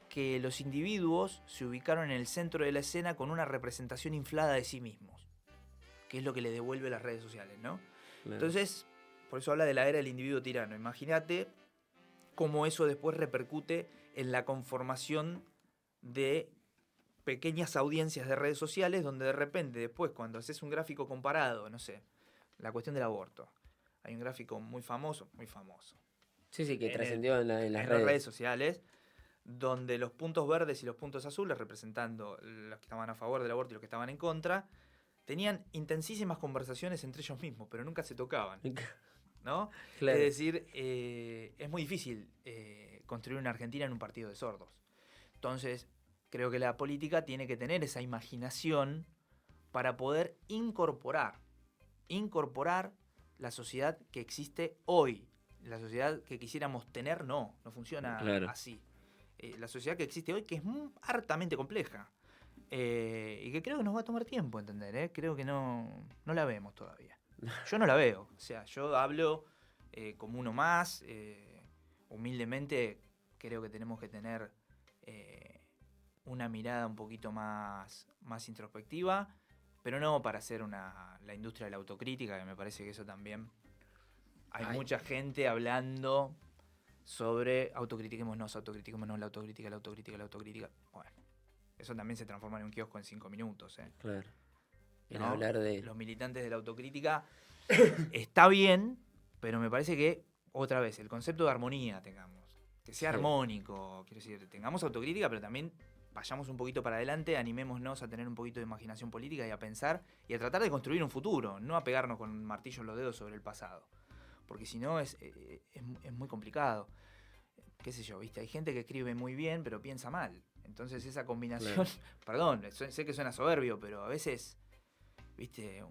B: que los individuos se ubicaron en el centro de la escena con una representación inflada de sí mismos, que es lo que le devuelve las redes sociales, ¿no?
A: Claro.
B: Entonces, por eso habla de la era del individuo tirano. Imagínate cómo eso después repercute en la conformación de pequeñas audiencias de redes sociales donde de repente después cuando haces un gráfico comparado, no sé, la cuestión del aborto, hay un gráfico muy famoso,
A: Sí, sí, que
B: en
A: trascendió en las
B: las redes
A: redes.
B: sociales, donde los puntos verdes y los puntos azules, representando los que estaban a favor del aborto y los que estaban en contra, tenían intensísimas conversaciones entre ellos mismos, pero nunca se tocaban, ¿no?
A: Claro.
B: Es decir, es muy difícil construir una Argentina en un partido de sordos. Entonces, creo que la política tiene que tener esa imaginación para poder incorporar la sociedad que existe hoy. La sociedad que quisiéramos tener no funciona
A: Claro.
B: así. La sociedad que existe hoy, que es hartamente compleja. Y que creo que nos va a tomar tiempo entender, ¿eh? Creo que no la vemos todavía. Yo no la veo. O sea, yo hablo como uno más. Humildemente, creo que tenemos que tener una mirada un poquito más introspectiva, pero no para hacer la industria de la autocrítica, que me parece que eso también... Hay mucha gente hablando sobre autocritiquémonos, la autocrítica. Bueno, eso también se transforma en un kiosco en 5 minutos.
A: Claro. En
B: ¿No?
A: hablar de...
B: Los militantes de la autocrítica está bien, pero me parece que, otra vez, el concepto de armonía tengamos. Que sea
A: Sí.
B: armónico, quiero decir, tengamos autocrítica, pero también vayamos un poquito para adelante, animémonos a tener un poquito de imaginación política y a pensar y a tratar de construir un futuro, no a pegarnos con martillos en los dedos sobre el pasado. Porque si no es muy complicado. Qué sé yo, ¿viste? Hay gente que escribe muy bien, pero piensa mal. Entonces esa combinación,
A: Claro.
B: perdón, sé que suena soberbio, pero a veces, ¿viste?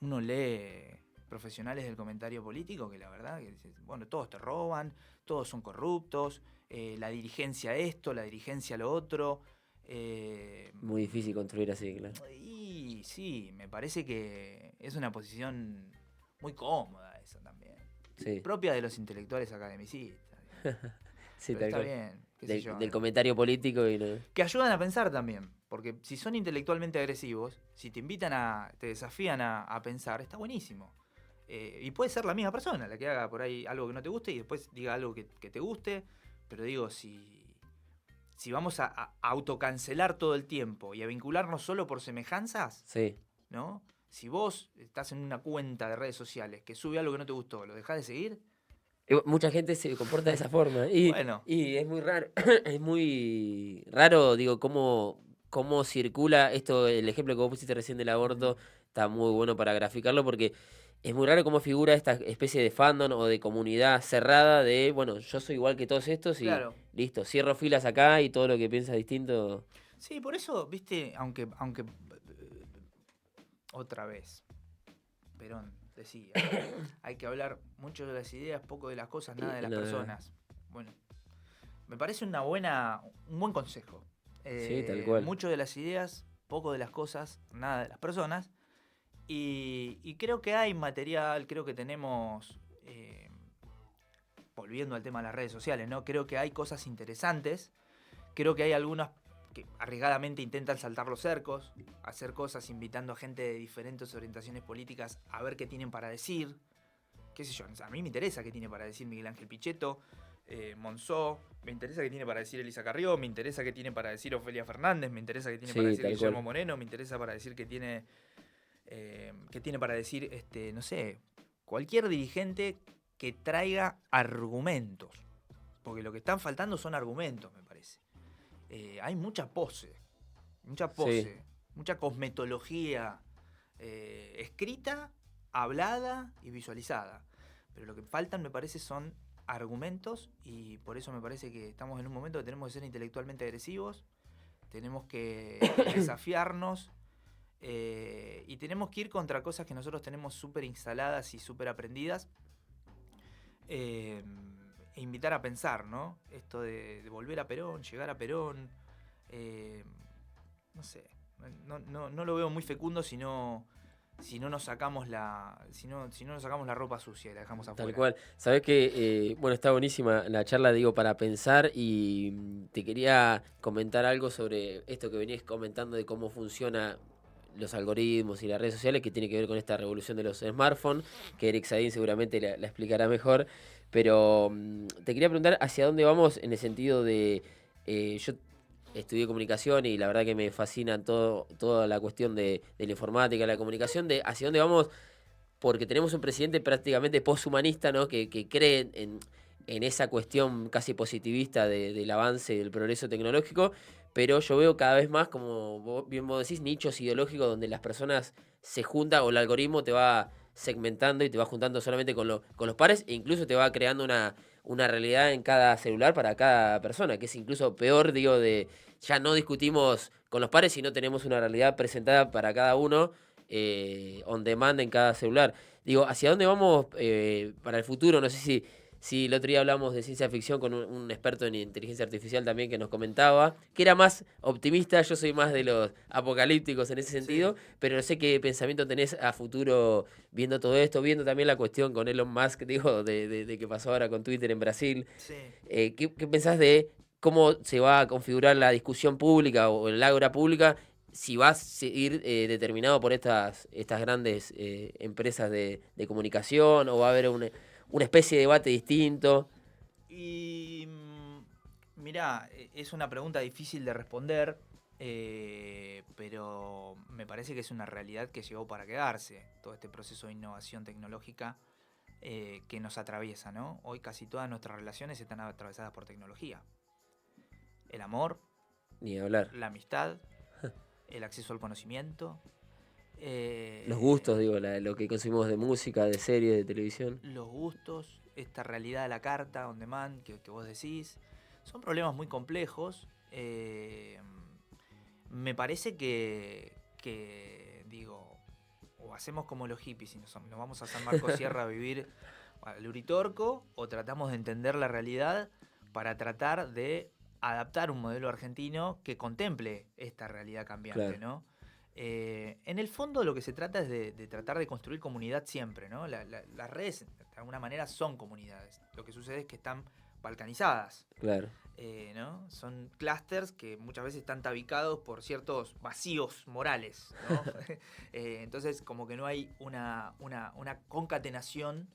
B: Uno lee profesionales del comentario político que la verdad, que bueno, todos te roban, todos son corruptos, la dirigencia esto, la dirigencia lo otro.
A: Muy difícil construir así, claro.
B: Y sí, me parece que es una posición muy cómoda esa también.
A: Sí.
B: Propia de los intelectuales academicistas.
A: Sí,
B: Pero
A: tal
B: está
A: cual.
B: bien, qué sé yo.
A: Del comentario político y no.
B: Que ayudan a pensar también. Porque si son intelectualmente agresivos, si te te desafían a pensar, está buenísimo. Y puede ser la misma persona la que haga por ahí algo que no te guste y después diga algo que te guste. Pero digo, si si vamos a autocancelar todo el tiempo y a vincularnos solo por semejanzas,
A: Sí.
B: ¿no? Si vos estás en una cuenta de redes sociales que sube algo que no te gustó, ¿lo dejás de seguir?
A: Mucha gente se comporta de esa forma
B: Bueno,
A: y es muy raro, es muy raro, digo, cómo circula esto, el ejemplo que vos pusiste recién del aborto, está muy bueno para graficarlo porque es muy raro cómo figura esta especie de fandom o de comunidad cerrada de, bueno, yo soy igual que todos estos y
B: claro.
A: listo, cierro filas acá y todo lo que piensa distinto.
B: Sí, por eso, viste, aunque otra vez, Perón decía, hay que hablar mucho de las ideas, poco de las cosas, nada de las personas. Bueno, me parece un buen consejo.
A: Sí, tal cual.
B: Mucho de las ideas, poco de las cosas, nada de las personas. Y creo que hay material, creo que tenemos, volviendo al tema de las redes sociales, ¿no? Creo que hay cosas interesantes. Creo que hay algunas que arriesgadamente intentan saltar los cercos, hacer cosas invitando a gente de diferentes orientaciones políticas a ver qué tienen para decir. Qué sé yo, a mí me interesa qué tiene para decir Miguel Ángel Pichetto, Monzó, me interesa qué tiene para decir Elisa Carrió, me interesa qué tiene para decir Ofelia Fernández, me interesa qué tiene para decir Guillermo Moreno, me interesa para decir qué tiene para decir, no sé, cualquier dirigente que traiga argumentos. Porque lo que están faltando son argumentos, me parece. Hay mucha pose,
A: Sí.
B: mucha cosmetología escrita, hablada y visualizada. Pero lo que faltan, me parece, son argumentos y por eso me parece que estamos en un momento que tenemos que ser intelectualmente agresivos, tenemos que desafiarnos y tenemos que ir contra cosas que nosotros tenemos súper instaladas y súper aprendidas. E invitar a pensar, ¿no? Esto de volver a Perón, llegar a Perón, no sé, no lo veo muy fecundo si no nos sacamos si no nos sacamos la ropa sucia y la dejamos afuera.
A: Tal cual. Sabés que, bueno, está buenísima la charla, digo, para pensar y te quería comentar algo sobre esto que venías comentando de cómo funciona los algoritmos y las redes sociales, que tiene que ver con esta revolución de los smartphones, que Eric Saidin seguramente la explicará mejor, pero te quería preguntar hacia dónde vamos en el sentido de, yo estudié comunicación y la verdad que me fascina toda la cuestión de la informática, la comunicación, de hacia dónde vamos, porque tenemos un presidente prácticamente posthumanista, ¿no? Que cree en esa cuestión casi positivista del avance y del progreso tecnológico, pero yo veo cada vez más, como bien vos decís, nichos ideológicos donde las personas se juntan o el algoritmo te va segmentando y te va juntando solamente con los pares e incluso te va creando una realidad en cada celular para cada persona, que es incluso peor, digo, ya no discutimos con los pares, sino tenemos una realidad presentada para cada uno on demand en cada celular. Digo, ¿hacia dónde vamos para el futuro? No sé si el otro día hablamos de ciencia ficción con un experto en inteligencia artificial también que nos comentaba, que era más optimista, yo soy más de los apocalípticos en ese sentido, pero no sé qué pensamiento tenés a futuro viendo todo esto, viendo también la cuestión con Elon Musk, digo, de que pasó ahora con Twitter en Brasil.
B: Sí.
A: ¿Qué pensás de cómo se va a configurar la discusión pública o el ágora pública si va a seguir determinado por estas grandes empresas de comunicación o va a haber una especie de debate distinto?
B: Y mirá, es una pregunta difícil de responder, pero me parece que es una realidad que llegó para quedarse, todo este proceso de innovación tecnológica que nos atraviesa, ¿no? Hoy casi todas nuestras relaciones están atravesadas por tecnología. El amor,
A: Ni hablar.
B: la amistad, el acceso al conocimiento.
A: Los gustos, digo, lo que consumimos de música, de series, de televisión.
B: Los gustos, esta realidad a la carta, on demand, que vos decís, son problemas muy complejos. Me parece que, digo, o hacemos como los hippies y nos vamos a San Marcos Sierra a vivir al Uritorco, o tratamos de entender la realidad para tratar de adaptar un modelo argentino que contemple esta realidad cambiante,
A: Claro.
B: ¿no? En el fondo lo que se trata es de tratar de construir comunidad siempre, ¿no? Las redes, de alguna manera, son comunidades. Lo que sucede es que están balcanizadas.
A: Claro.
B: ¿No? Son clústeres que muchas veces están tabicados por ciertos vacíos morales, ¿no? Entonces, como que no hay una concatenación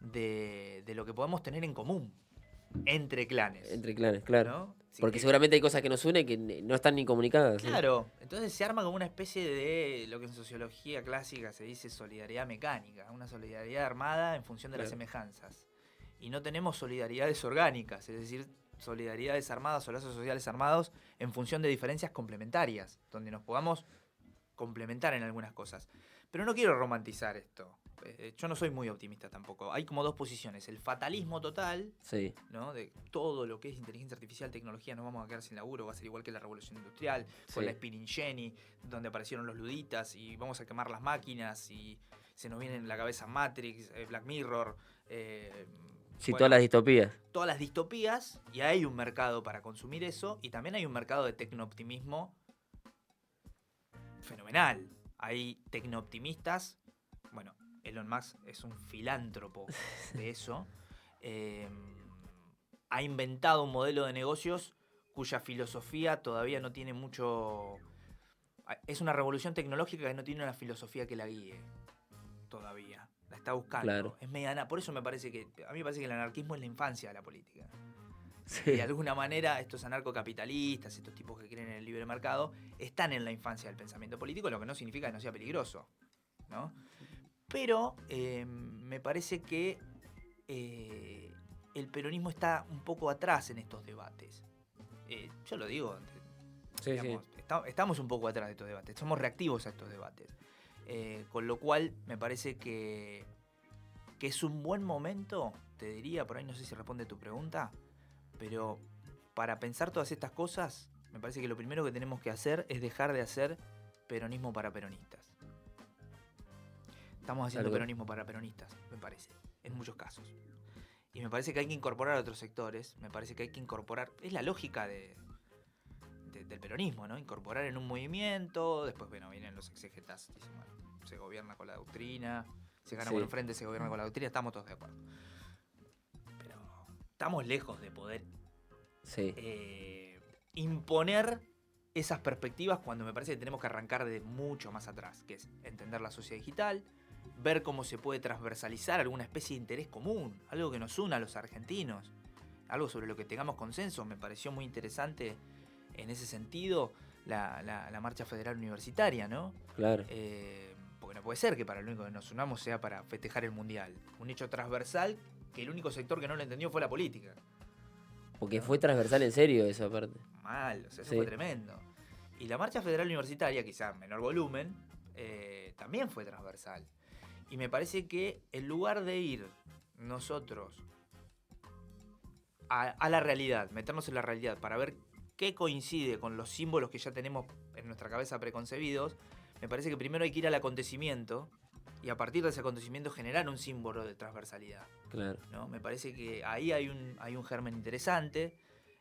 B: de lo que podemos tener en común. entre clanes.
A: Entre clanes, claro.
B: ¿No? Así
A: Porque
B: que,
A: seguramente hay cosas que nos unen que no están ni comunicadas. ¿Sí?
B: claro, entonces se arma como una especie de lo que en sociología clásica se dice solidaridad mecánica, una solidaridad armada en función de las
A: Claro.
B: semejanzas. Y no tenemos solidaridades orgánicas, es decir, solidaridades armadas o lazos sociales armados en función de diferencias complementarias, donde nos podamos complementar en algunas cosas. Pero no quiero romantizar esto. Yo no soy muy optimista tampoco. Hay como dos posiciones. El fatalismo total,
A: Sí.
B: ¿no? De todo lo que es inteligencia artificial, tecnología, nos vamos a quedar sin laburo, va a ser igual que la revolución industrial, con
A: Sí.
B: la spinning jenny, donde aparecieron los luditas y vamos a quemar las máquinas y se nos viene en la cabeza Matrix, Black Mirror,
A: Sí,
B: bueno,
A: todas las distopías.
B: todas las distopías, y hay un mercado para consumir eso, y también hay un mercado de tecnooptimismo fenomenal. Hay tecnooptimistas, bueno, Elon Musk es un filántropo de eso. Ha inventado un modelo de negocios cuya filosofía todavía no tiene mucho... Es una revolución tecnológica que no tiene una filosofía que la guíe todavía. La está buscando.
A: Claro.
B: Es mediana. Por eso me parece que... A mí me parece que el anarquismo es la infancia de la política.
A: Sí.
B: De alguna manera, estos anarcocapitalistas, estos tipos que creen en el libre mercado, están en la infancia del pensamiento político, lo que no significa que no sea peligroso, ¿no? Pero me parece que el peronismo está un poco atrás en estos debates. Yo lo digo,
A: Sí,
B: digamos, estamos un poco atrás de estos debates, somos reactivos a estos debates. Con lo cual, me parece que es un buen momento, te diría, por ahí no sé si responde tu pregunta, pero para pensar todas estas cosas, me parece que lo primero que tenemos que hacer es dejar de hacer peronismo para peronistas. Estamos haciendo
A: Algo.
B: peronismo para peronistas, me parece, en muchos casos. Y me parece que hay que incorporar a otros sectores, me parece que hay que incorporar, es la lógica del peronismo, ¿no? Incorporar en un movimiento, después, bueno, vienen los exegetas, dicen, bueno, se gobierna con la doctrina, se gana por
A: Sí.
B: un frente, se gobierna con la doctrina, estamos todos de acuerdo. Pero estamos lejos de poder
A: Sí.
B: imponer esas perspectivas cuando me parece que tenemos que arrancar de mucho más atrás, que es entender la sociedad digital, ver cómo se puede transversalizar alguna especie de interés común, algo que nos una a los argentinos, algo sobre lo que tengamos consenso. Me pareció muy interesante en ese sentido la marcha federal universitaria, ¿no?
A: Claro.
B: Porque no puede ser que para lo único que nos unamos sea para festejar el mundial. Un hecho transversal que el único sector que no lo entendió fue la política.
A: Porque fue transversal en serio esa parte.
B: Mal, o sea, eso
A: Sí.
B: fue tremendo. Y la marcha federal universitaria, quizá en menor volumen, también fue transversal. Y me parece que en lugar de ir nosotros a la realidad, meternos en la realidad para ver qué coincide con los símbolos que ya tenemos en nuestra cabeza preconcebidos, me parece que primero hay que ir al acontecimiento y a partir de ese acontecimiento generar un símbolo de transversalidad,
A: Claro.
B: ¿no? Me parece que ahí hay un germen interesante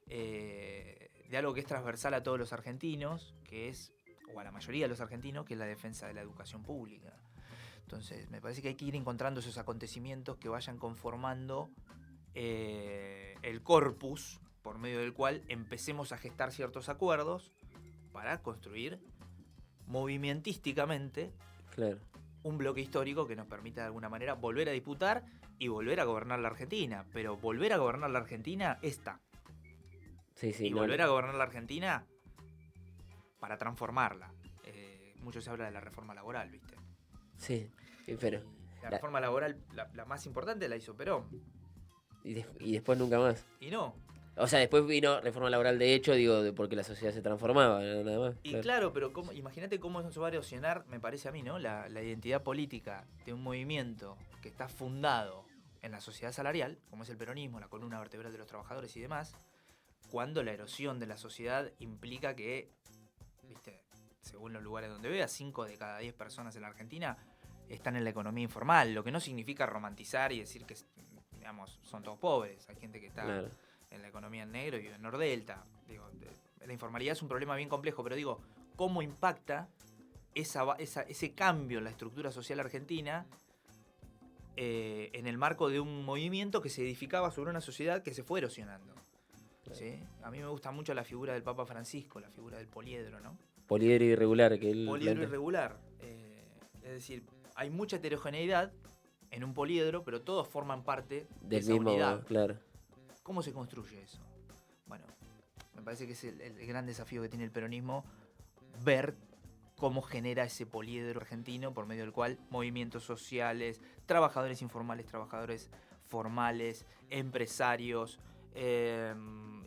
B: de algo que es transversal a todos los argentinos, que es, o a la mayoría de los argentinos, que es la defensa de la educación pública. Entonces, me parece que hay que ir encontrando esos acontecimientos que vayan conformando el corpus por medio del cual empecemos a gestar ciertos acuerdos para construir movimentísticamente
A: Claro.
B: un bloque histórico que nos permita de alguna manera volver a disputar y volver a gobernar la Argentina. Pero volver a gobernar la Argentina está.
A: Sí, sí.
B: Y
A: no,
B: volver a gobernar la Argentina para transformarla. Mucho se habla de la reforma laboral, ¿viste?
A: Sí. Pero.
B: La reforma laboral, la más importante, la hizo Perón.
A: Y después nunca más.
B: Y no.
A: O sea, después vino reforma laboral de hecho, digo, porque la sociedad se transformaba, nada más.
B: Y claro, pero imagínate cómo eso va a erosionar, me parece a mí, ¿no? La identidad política de un movimiento que está fundado en la sociedad salarial, como es el peronismo, la columna vertebral de los trabajadores y demás, cuando la erosión de la sociedad implica que, viste, según los lugares donde veas, 5 de cada 10 personas en la Argentina están en la economía informal, lo que no significa romantizar y decir que, digamos, son todos pobres. Hay gente que está
A: Claro.
B: en la economía en negro y en Nordelta. Digo, la informalidad es un problema bien complejo, pero digo, ¿cómo impacta ese cambio en la estructura social argentina en el marco de un movimiento que se edificaba sobre una sociedad que se fue erosionando?
A: Claro.
B: ¿Sí? A mí me gusta mucho la figura del Papa Francisco, la figura del poliedro, ¿no?
A: Poliedro irregular que él
B: Poliedro
A: plantea.
B: irregular. Es decir, hay mucha heterogeneidad en un poliedro, pero todos forman parte de
A: Del
B: esa
A: mismo,
B: unidad.
A: claro.
B: ¿Cómo se construye eso? Bueno, me parece que es el gran desafío que tiene el peronismo, ver cómo genera ese poliedro argentino por medio del cual movimientos sociales, trabajadores informales, trabajadores formales, empresarios,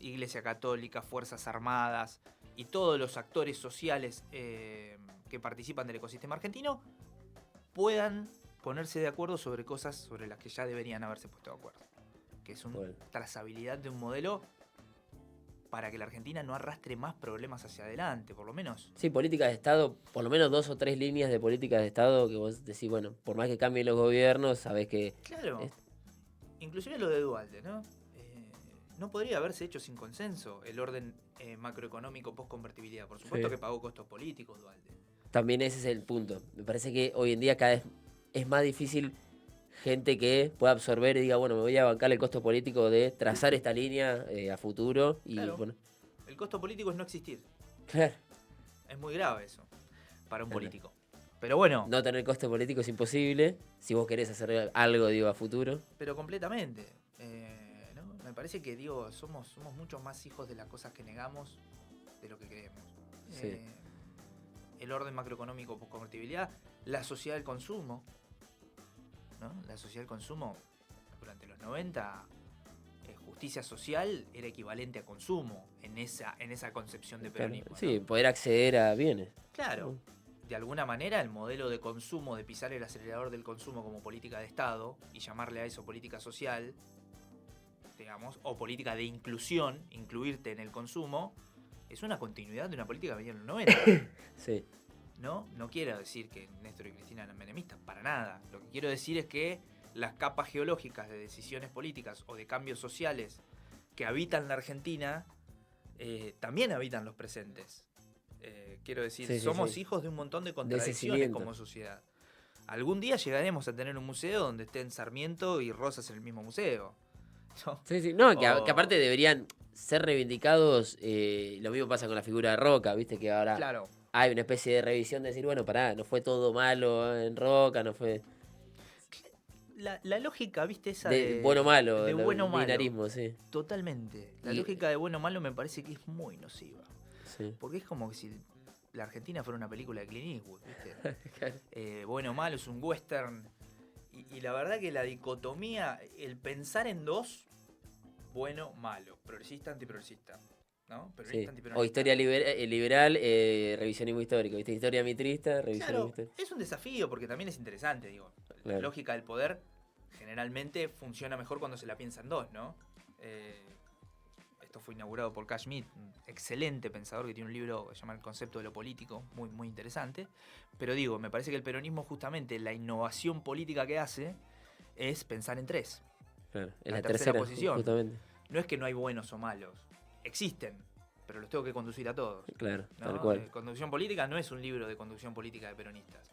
B: Iglesia Católica, Fuerzas Armadas y todos los actores sociales que participan del ecosistema argentino puedan ponerse de acuerdo sobre cosas sobre las que ya deberían haberse puesto de acuerdo. Que es una trazabilidad de un modelo para que la Argentina no arrastre más problemas hacia adelante, por lo menos.
A: Sí, política de Estado, por lo menos 2 o 3 líneas de política de Estado que vos decís, bueno, por más que cambien los gobiernos, sabés que...
B: Claro, inclusive lo de Duhalde, ¿no? No podría haberse hecho sin consenso el orden macroeconómico post-convertibilidad. Por supuesto que pagó costos políticos Duhalde.
A: También ese es el punto. Me parece que hoy en día cada vez es más difícil gente que pueda absorber y diga, bueno, me voy a bancar el costo político de trazar esta línea a futuro. Y
B: claro,
A: bueno.
B: El costo político es no existir.
A: Claro.
B: Es muy grave eso para un político. Pero bueno.
A: No tener costo político es imposible si vos querés hacer algo, digo, a futuro.
B: Pero completamente. ¿No? Me parece que, digo, somos muchos más hijos de las cosas que negamos de lo que creemos.
A: Sí.
B: El orden macroeconómico post-convertibilidad, la sociedad del consumo, ¿no? La sociedad del consumo durante los 90, justicia social era equivalente a consumo en esa concepción de peronismo.
A: Claro. Sí,
B: ¿no?
A: poder acceder a bienes.
B: Claro. De alguna manera el modelo de consumo, de pisar el acelerador del consumo como política de Estado y llamarle a eso política social, digamos, o política de inclusión, incluirte en el consumo, es una continuidad de una política que venía en los 90.
A: Sí.
B: ¿No? No quiero decir que Néstor y Cristina eran menemistas, para nada. Lo que quiero decir es que las capas geológicas de decisiones políticas o de cambios sociales que habitan la Argentina también habitan los presentes. Quiero decir, somos hijos de un montón de contradicciones como sociedad. Algún día llegaremos a tener un museo donde estén Sarmiento y Rosas en el mismo museo.
A: ¿No? Sí. No, que aparte deberían ser reivindicados. Lo mismo pasa con la figura de Roca, viste que ahora hay una especie de revisión de decir, bueno, pará, no fue todo malo en Roca, no fue...
B: La lógica, viste, esa
A: de bueno malo,
B: de bueno malo.
A: Binarismo, sí.
B: Totalmente. La lógica de bueno malo me parece que es muy nociva.
A: Sí.
B: Porque es como que si la Argentina fuera una película de Clint Eastwood, ¿viste? Bueno malo es un western. Y la verdad que la dicotomía, el pensar en dos, bueno, malo, progresista, antiprogresista, ¿no? Progresista, antiperonista.
A: O historia liberal, revisionismo histórico, ¿viste? Historia mitrista, revisionismo histórico.
B: Es un desafío porque también es interesante, digo. La lógica del poder generalmente funciona mejor cuando se la piensa en dos, ¿no? Esto fue inaugurado por Cash Mead, un excelente pensador que tiene un libro que se llama El concepto de lo político, muy, muy interesante. Pero digo, me parece que el peronismo justamente, la innovación política que hace es pensar en tres.
A: Claro, en la tercera posición. Justamente.
B: No es que no hay buenos o malos, existen, pero los tengo que conducir a todos.
A: Claro,
B: ¿no?
A: tal cual.
B: Conducción política no es un libro de conducción política de peronistas.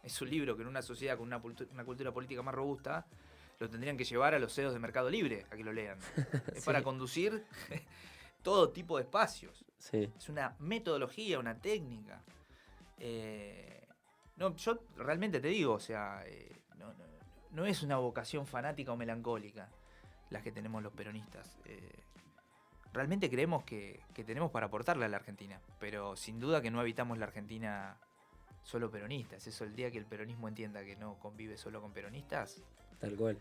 B: Es un libro que en una sociedad con una cultura política más robusta lo tendrían que llevar a los CEOs de Mercado Libre a que lo lean. Es para conducir todo tipo de espacios.
A: Sí.
B: Es una metodología, una técnica. No, yo realmente te digo, o sea, no es una vocación fanática o melancólica las que tenemos los peronistas. Realmente creemos que tenemos para aportarle a la Argentina, pero sin duda que no habitamos la Argentina solo peronistas. Eso, el día que el peronismo entienda que no convive solo con peronistas,
A: tal cual,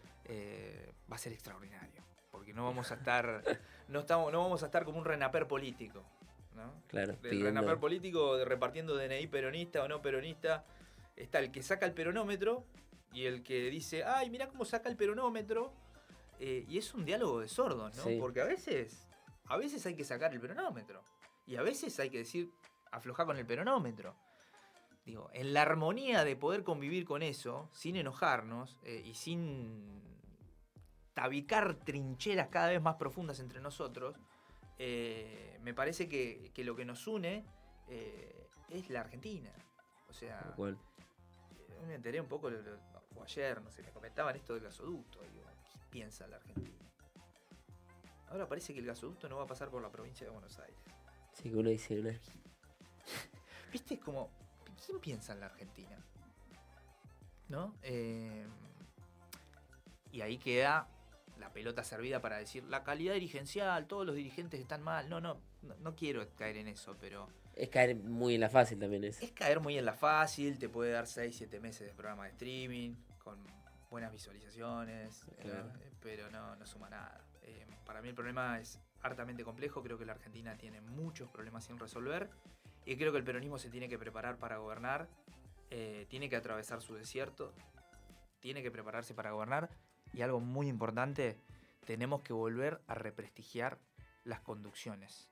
B: va a ser extraordinario, porque no vamos a estar no vamos a estar como un renaper político, ¿no?
A: Claro,
B: el renaper político de repartiendo DNI peronista o no peronista. Está el que saca el peronómetro y el que dice, ay, mirá cómo saca el peronómetro, y es un diálogo de sordos, ¿no? Porque a veces hay que sacar el peronómetro y a veces hay que decir, aflojar con el peronómetro. Digo, en la armonía de poder convivir con eso, sin enojarnos y sin tabicar trincheras cada vez más profundas entre nosotros, me parece que lo que nos une es la Argentina. O sea, me enteré un poco, o ayer, no sé, me comentaban esto del gasoducto. Digo, ¿qué piensa la Argentina? Ahora parece que el gasoducto no va a pasar por la provincia de Buenos Aires.
A: Sí, que uno dice, ¿no?
B: ¿Viste? Es como, ¿quién piensa en la Argentina? ¿No? Y ahí queda la pelota servida para decir la calidad dirigencial, todos los dirigentes están mal. No quiero caer en eso, pero...
A: Es caer muy en la fácil también eso.
B: Es caer muy en la fácil, te puede dar 6, 7 meses de programa de streaming, con buenas visualizaciones,
A: Claro.
B: pero no suma nada. Para mí el problema es hartamente complejo, creo que la Argentina tiene muchos problemas sin resolver y creo que el peronismo se tiene que preparar para gobernar, tiene que atravesar su desierto, tiene que prepararse para gobernar y algo muy importante, tenemos que volver a represtigiar las conducciones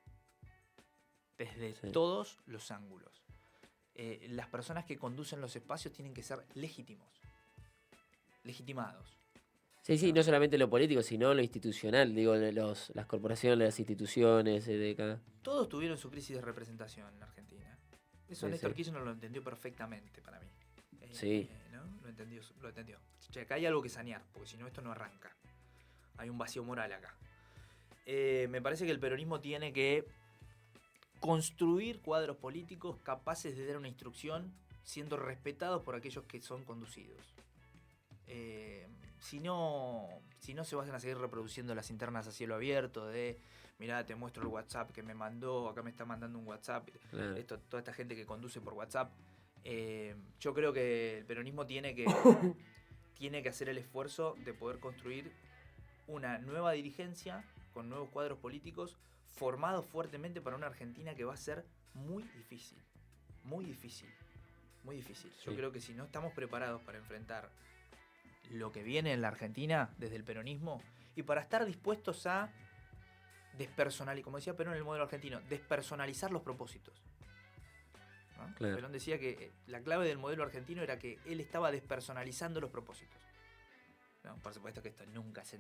B: desde todos los ángulos. Las personas que conducen los espacios tienen que ser legitimados.
A: Sí, no solamente lo político, sino lo institucional, digo, las corporaciones, las instituciones de cada...
B: Todos tuvieron su crisis de representación en Argentina. Eso Néstor Kirchner lo entendió perfectamente para mí. ¿No? Lo entendió. Che, acá hay algo que sanear, porque si no esto no arranca. Hay un vacío moral acá. Me parece que el peronismo tiene que construir cuadros políticos capaces de dar una instrucción siendo respetados por aquellos que son conducidos. Si no se van a seguir reproduciendo las internas a cielo abierto de mirá, te muestro el WhatsApp que me mandó, acá me está mandando un WhatsApp, claro. Toda esta gente que conduce por WhatsApp. Yo creo que el peronismo tiene que hacer el esfuerzo de poder construir una nueva dirigencia con nuevos cuadros políticos formados fuertemente para una Argentina que va a ser muy difícil. Yo creo que si no estamos preparados para enfrentar lo que viene en la Argentina desde el peronismo y para estar dispuestos a despersonalizar, como decía Perón en el modelo argentino, despersonalizar los propósitos. ¿No? Claro. Perón decía que la clave del modelo argentino era que él estaba despersonalizando los propósitos. No, por supuesto que esto nunca se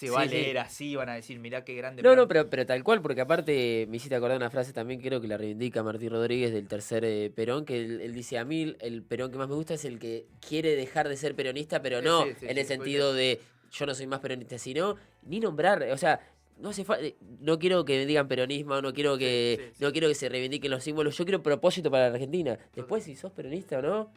B: va a leer así, van a decir, mirá qué grande...
A: No, pero tal cual, porque aparte me hiciste acordar una frase también, creo que la reivindica Martín Rodríguez del tercer Perón, que él dice, a mí el Perón que más me gusta es el que quiere dejar de ser peronista, pero no en el sentido de yo no soy más peronista, sino ni nombrar, o sea... No quiero que me digan peronismo, no quiero que se reivindiquen los símbolos, yo quiero propósito para la Argentina. Después, si sos peronista o no,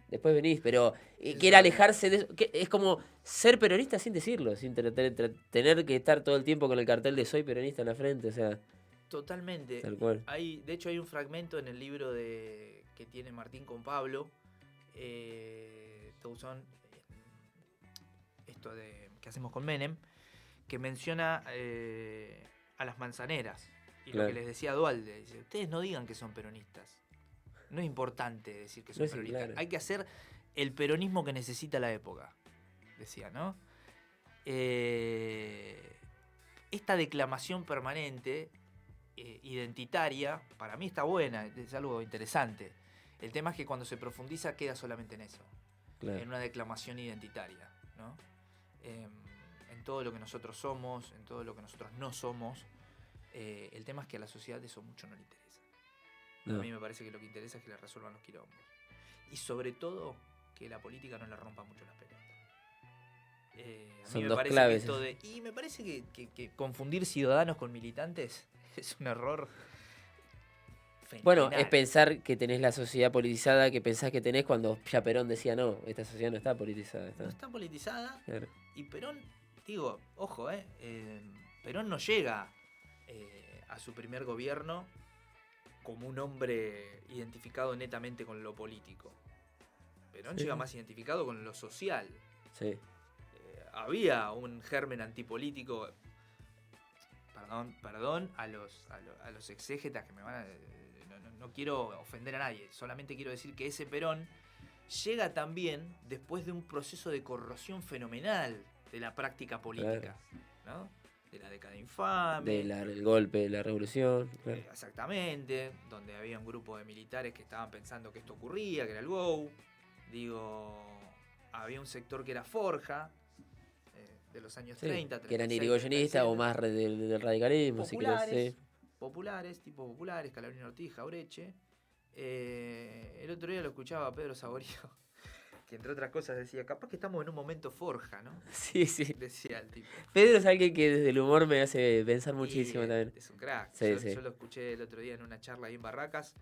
A: después venís, pero quiere alejarse de eso. Es como ser peronista sin decirlo, sin tener que estar todo el tiempo con el cartel de soy peronista en la frente, o sea.
B: Totalmente.
A: Tal cual.
B: De hecho, hay un fragmento en el libro que tiene Martín con Pablo, Toussaint, esto que hacemos con Menem, que menciona a las manzaneras. Y lo que les decía Duhalde, dice, ustedes no digan que son peronistas. No es importante decir que son peronistas. Claro. Hay que hacer el peronismo que necesita la época, decía, ¿no? Esta declamación permanente, identitaria, para mí está buena, es algo interesante. El tema es que cuando se profundiza queda solamente en eso, en una declamación identitaria, ¿no? En todo lo que nosotros somos, en todo lo que nosotros no somos. El tema es que a la sociedad eso mucho no le interesa. No. A mí me parece que lo que interesa es que le resuelvan los quilombos. Y sobre todo, que la política no le rompa mucho las pelotas. A mí me parece claves. Y me parece que confundir ciudadanos con militantes es un error fenomenal.
A: Bueno, es pensar que tenés la sociedad politizada que pensás que tenés cuando ya Perón decía no, esta sociedad no está politizada.
B: No está politizada.
A: Claro.
B: Y Perón, digo, ojo, Perón no llega a su primer gobierno como un hombre identificado netamente con lo político. Perón llega más identificado con lo social.
A: Sí.
B: Había un germen antipolítico. Perdón a los exégetas que me van a... No quiero ofender a nadie, solamente quiero decir que ese Perón llega también después de un proceso de corrosión fenomenal de la práctica política, ¿no? De la década infame.
A: Del golpe de la revolución.
B: Exactamente, donde había un grupo de militares que estaban pensando que esto ocurría, que era el GO. Había un sector que era Forja, de los años 30.
A: Que eran irigoyenistas o más del radicalismo.
B: Populares, tipo populares, Calabrini, Ortiz, Jaureche. El otro día lo escuchaba a Pedro Saborío, que entre otras cosas decía, capaz que estamos en un momento Forja, ¿no?
A: Sí.
B: Decía el tipo.
A: Pedro es alguien que desde el humor me hace pensar muchísimo también.
B: Es un crack.
A: Sí,
B: yo lo escuché el otro día en una charla ahí en Barracas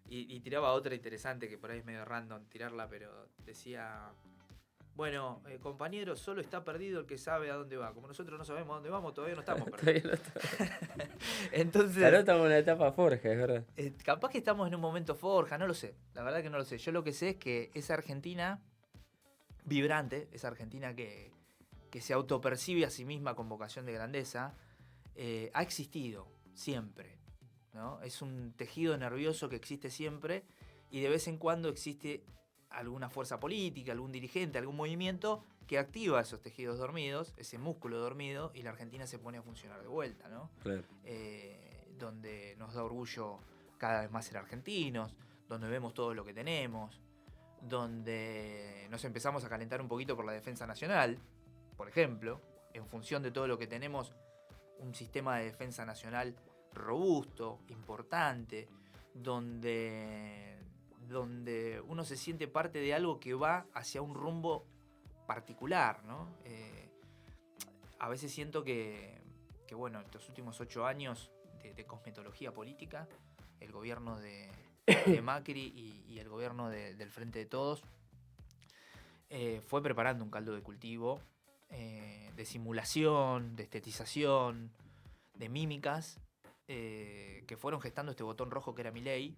B: y tiraba otra interesante, que por ahí es medio random tirarla, pero decía, Bueno, compañero, solo está perdido el que sabe a dónde va. Como nosotros no sabemos a dónde vamos, todavía no estamos
A: Todavía
B: perdidos.
A: no está.
B: Entonces,
A: Claro, estamos en la etapa Forja, es verdad.
B: capaz que estamos en un momento forja, no lo sé. La verdad que no lo sé. Yo lo que sé es que esa Argentina vibrante, esa Argentina que se autopercibe a sí misma con vocación de grandeza, ha existido siempre, ¿no? Es un tejido nervioso que existe siempre y de vez en cuando existe alguna fuerza política, algún dirigente, algún movimiento que activa esos tejidos dormidos, ese músculo dormido, y la Argentina se pone a funcionar de vuelta, ¿no?
A: Claro.
B: Donde nos da orgullo cada vez más ser argentinos, donde vemos todo lo que tenemos, donde nos empezamos a calentar un poquito por la defensa nacional, por ejemplo, en función de todo lo que tenemos, un sistema de defensa nacional robusto, importante, donde uno se siente parte de algo que va hacia un rumbo particular, ¿no? A veces siento que bueno, estos últimos 8 años de cosmetología política, el gobierno de Macri y el gobierno del Frente de Todos, fue preparando un caldo de cultivo de simulación, de estetización, de mímicas, que fueron gestando este botón rojo que era Milei,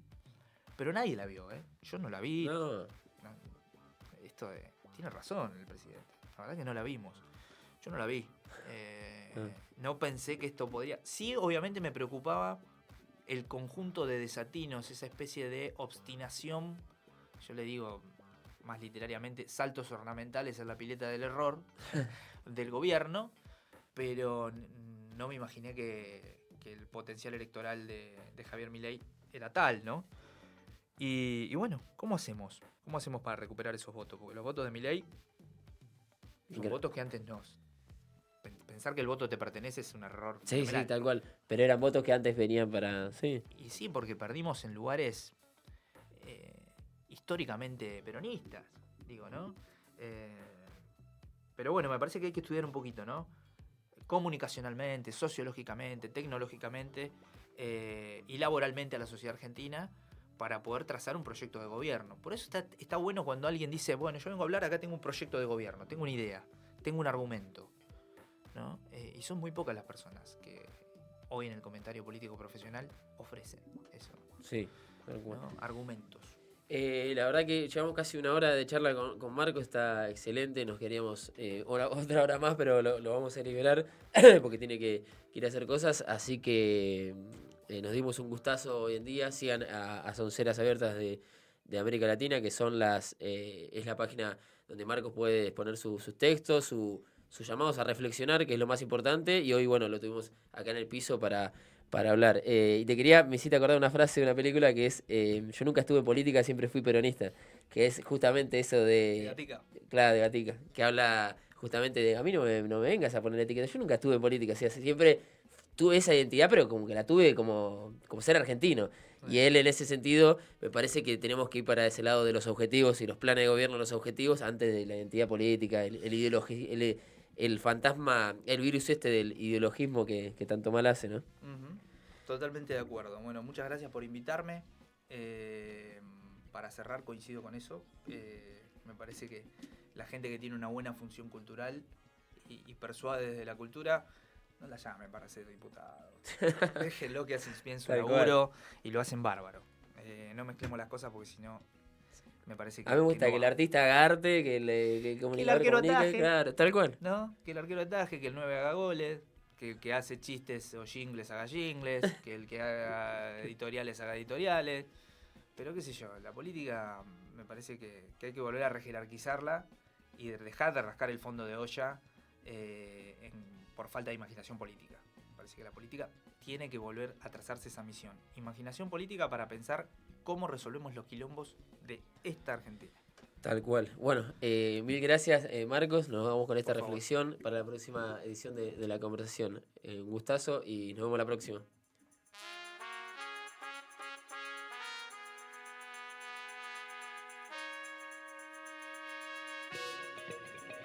B: pero nadie la vio, ¿eh? Yo no la vi.
A: No.
B: Tiene razón el presidente. La verdad que no la vimos. Yo no la vi. No pensé que esto podría... Sí, obviamente me preocupaba el conjunto de desatinos, esa especie de obstinación, yo le digo más literariamente, saltos ornamentales en la pileta del error del gobierno, pero no me imaginé que el potencial electoral de Javier Milei era tal, ¿no? Y bueno, ¿cómo hacemos? ¿Cómo hacemos para recuperar esos votos? Porque los votos de Milei son votos que antes no... Pensar que el voto te pertenece es un error.
A: Sí,
B: fenomenal.
A: sí, tal cual. Pero eran votos que antes venían para... Sí.
B: Y sí, porque perdimos en lugares históricamente peronistas, digo, ¿no? Pero bueno, me parece que hay que estudiar un poquito, ¿no? Comunicacionalmente, sociológicamente, tecnológicamente y laboralmente a la sociedad argentina para poder trazar un proyecto de gobierno. Por eso está bueno cuando alguien dice, bueno, yo vengo a hablar, acá tengo un proyecto de gobierno, tengo una idea, tengo un argumento, ¿no? Y son muy pocas las personas que hoy en el comentario político profesional ofrecen eso.
A: Sí, tal cual.
B: ¿No? Argumentos.
A: La verdad que llevamos casi una hora de charla con Marco, está excelente, nos queríamos otra hora más, pero lo vamos a liberar porque tiene que ir a hacer cosas, así que nos dimos un gustazo hoy en día. Sigan a Sonceras Abiertas de América Latina, que son es la página donde Marcos puede poner sus textos, sus llamados a reflexionar, que es lo más importante, y hoy, bueno, lo tuvimos acá en el piso para hablar. Y me hiciste acordar una frase de una película que es, yo nunca estuve en política, siempre fui peronista, que es justamente eso de...
B: Gatica.
A: Claro, de Gatica, que habla justamente de, a mí no me vengas a poner etiqueta, yo nunca estuve en política, o sea, siempre tuve esa identidad, pero como que la tuve como ser argentino. Y él, en ese sentido, me parece que tenemos que ir para ese lado de los objetivos y los planes de gobierno, los objetivos, antes de la identidad política, el fantasma, el virus del ideologismo que tanto mal hace, ¿no?
B: Uh-huh. Totalmente de acuerdo. Bueno, muchas gracias por invitarme. Para cerrar, coincido con eso. Me parece que la gente que tiene una buena función cultural y persuade desde la cultura, no la llame para ser diputado. Déjenlo que hacen bien su laburo y lo hacen bárbaro. No mezclemos las cosas porque si no, me parece que...
A: A mí me gusta que el artista haga arte, que el comunicador comunique, claro, tal cual.
B: ¿No? Que el arquero ataje, que el 9 haga goles, que el que hace chistes o jingles haga jingles, que el que haga editoriales haga editoriales. Pero qué sé yo, la política me parece que hay que volver a rejerarquizarla y dejar de rascar el fondo de olla por falta de imaginación política. Me parece que la política tiene que volver a trazarse esa misión. Imaginación política para pensar cómo resolvemos los quilombos de esta Argentina.
A: Tal cual. Bueno, mil gracias, Marcos. Nos vamos con esta reflexión para la próxima edición de la conversación. Un gustazo y nos vemos la próxima.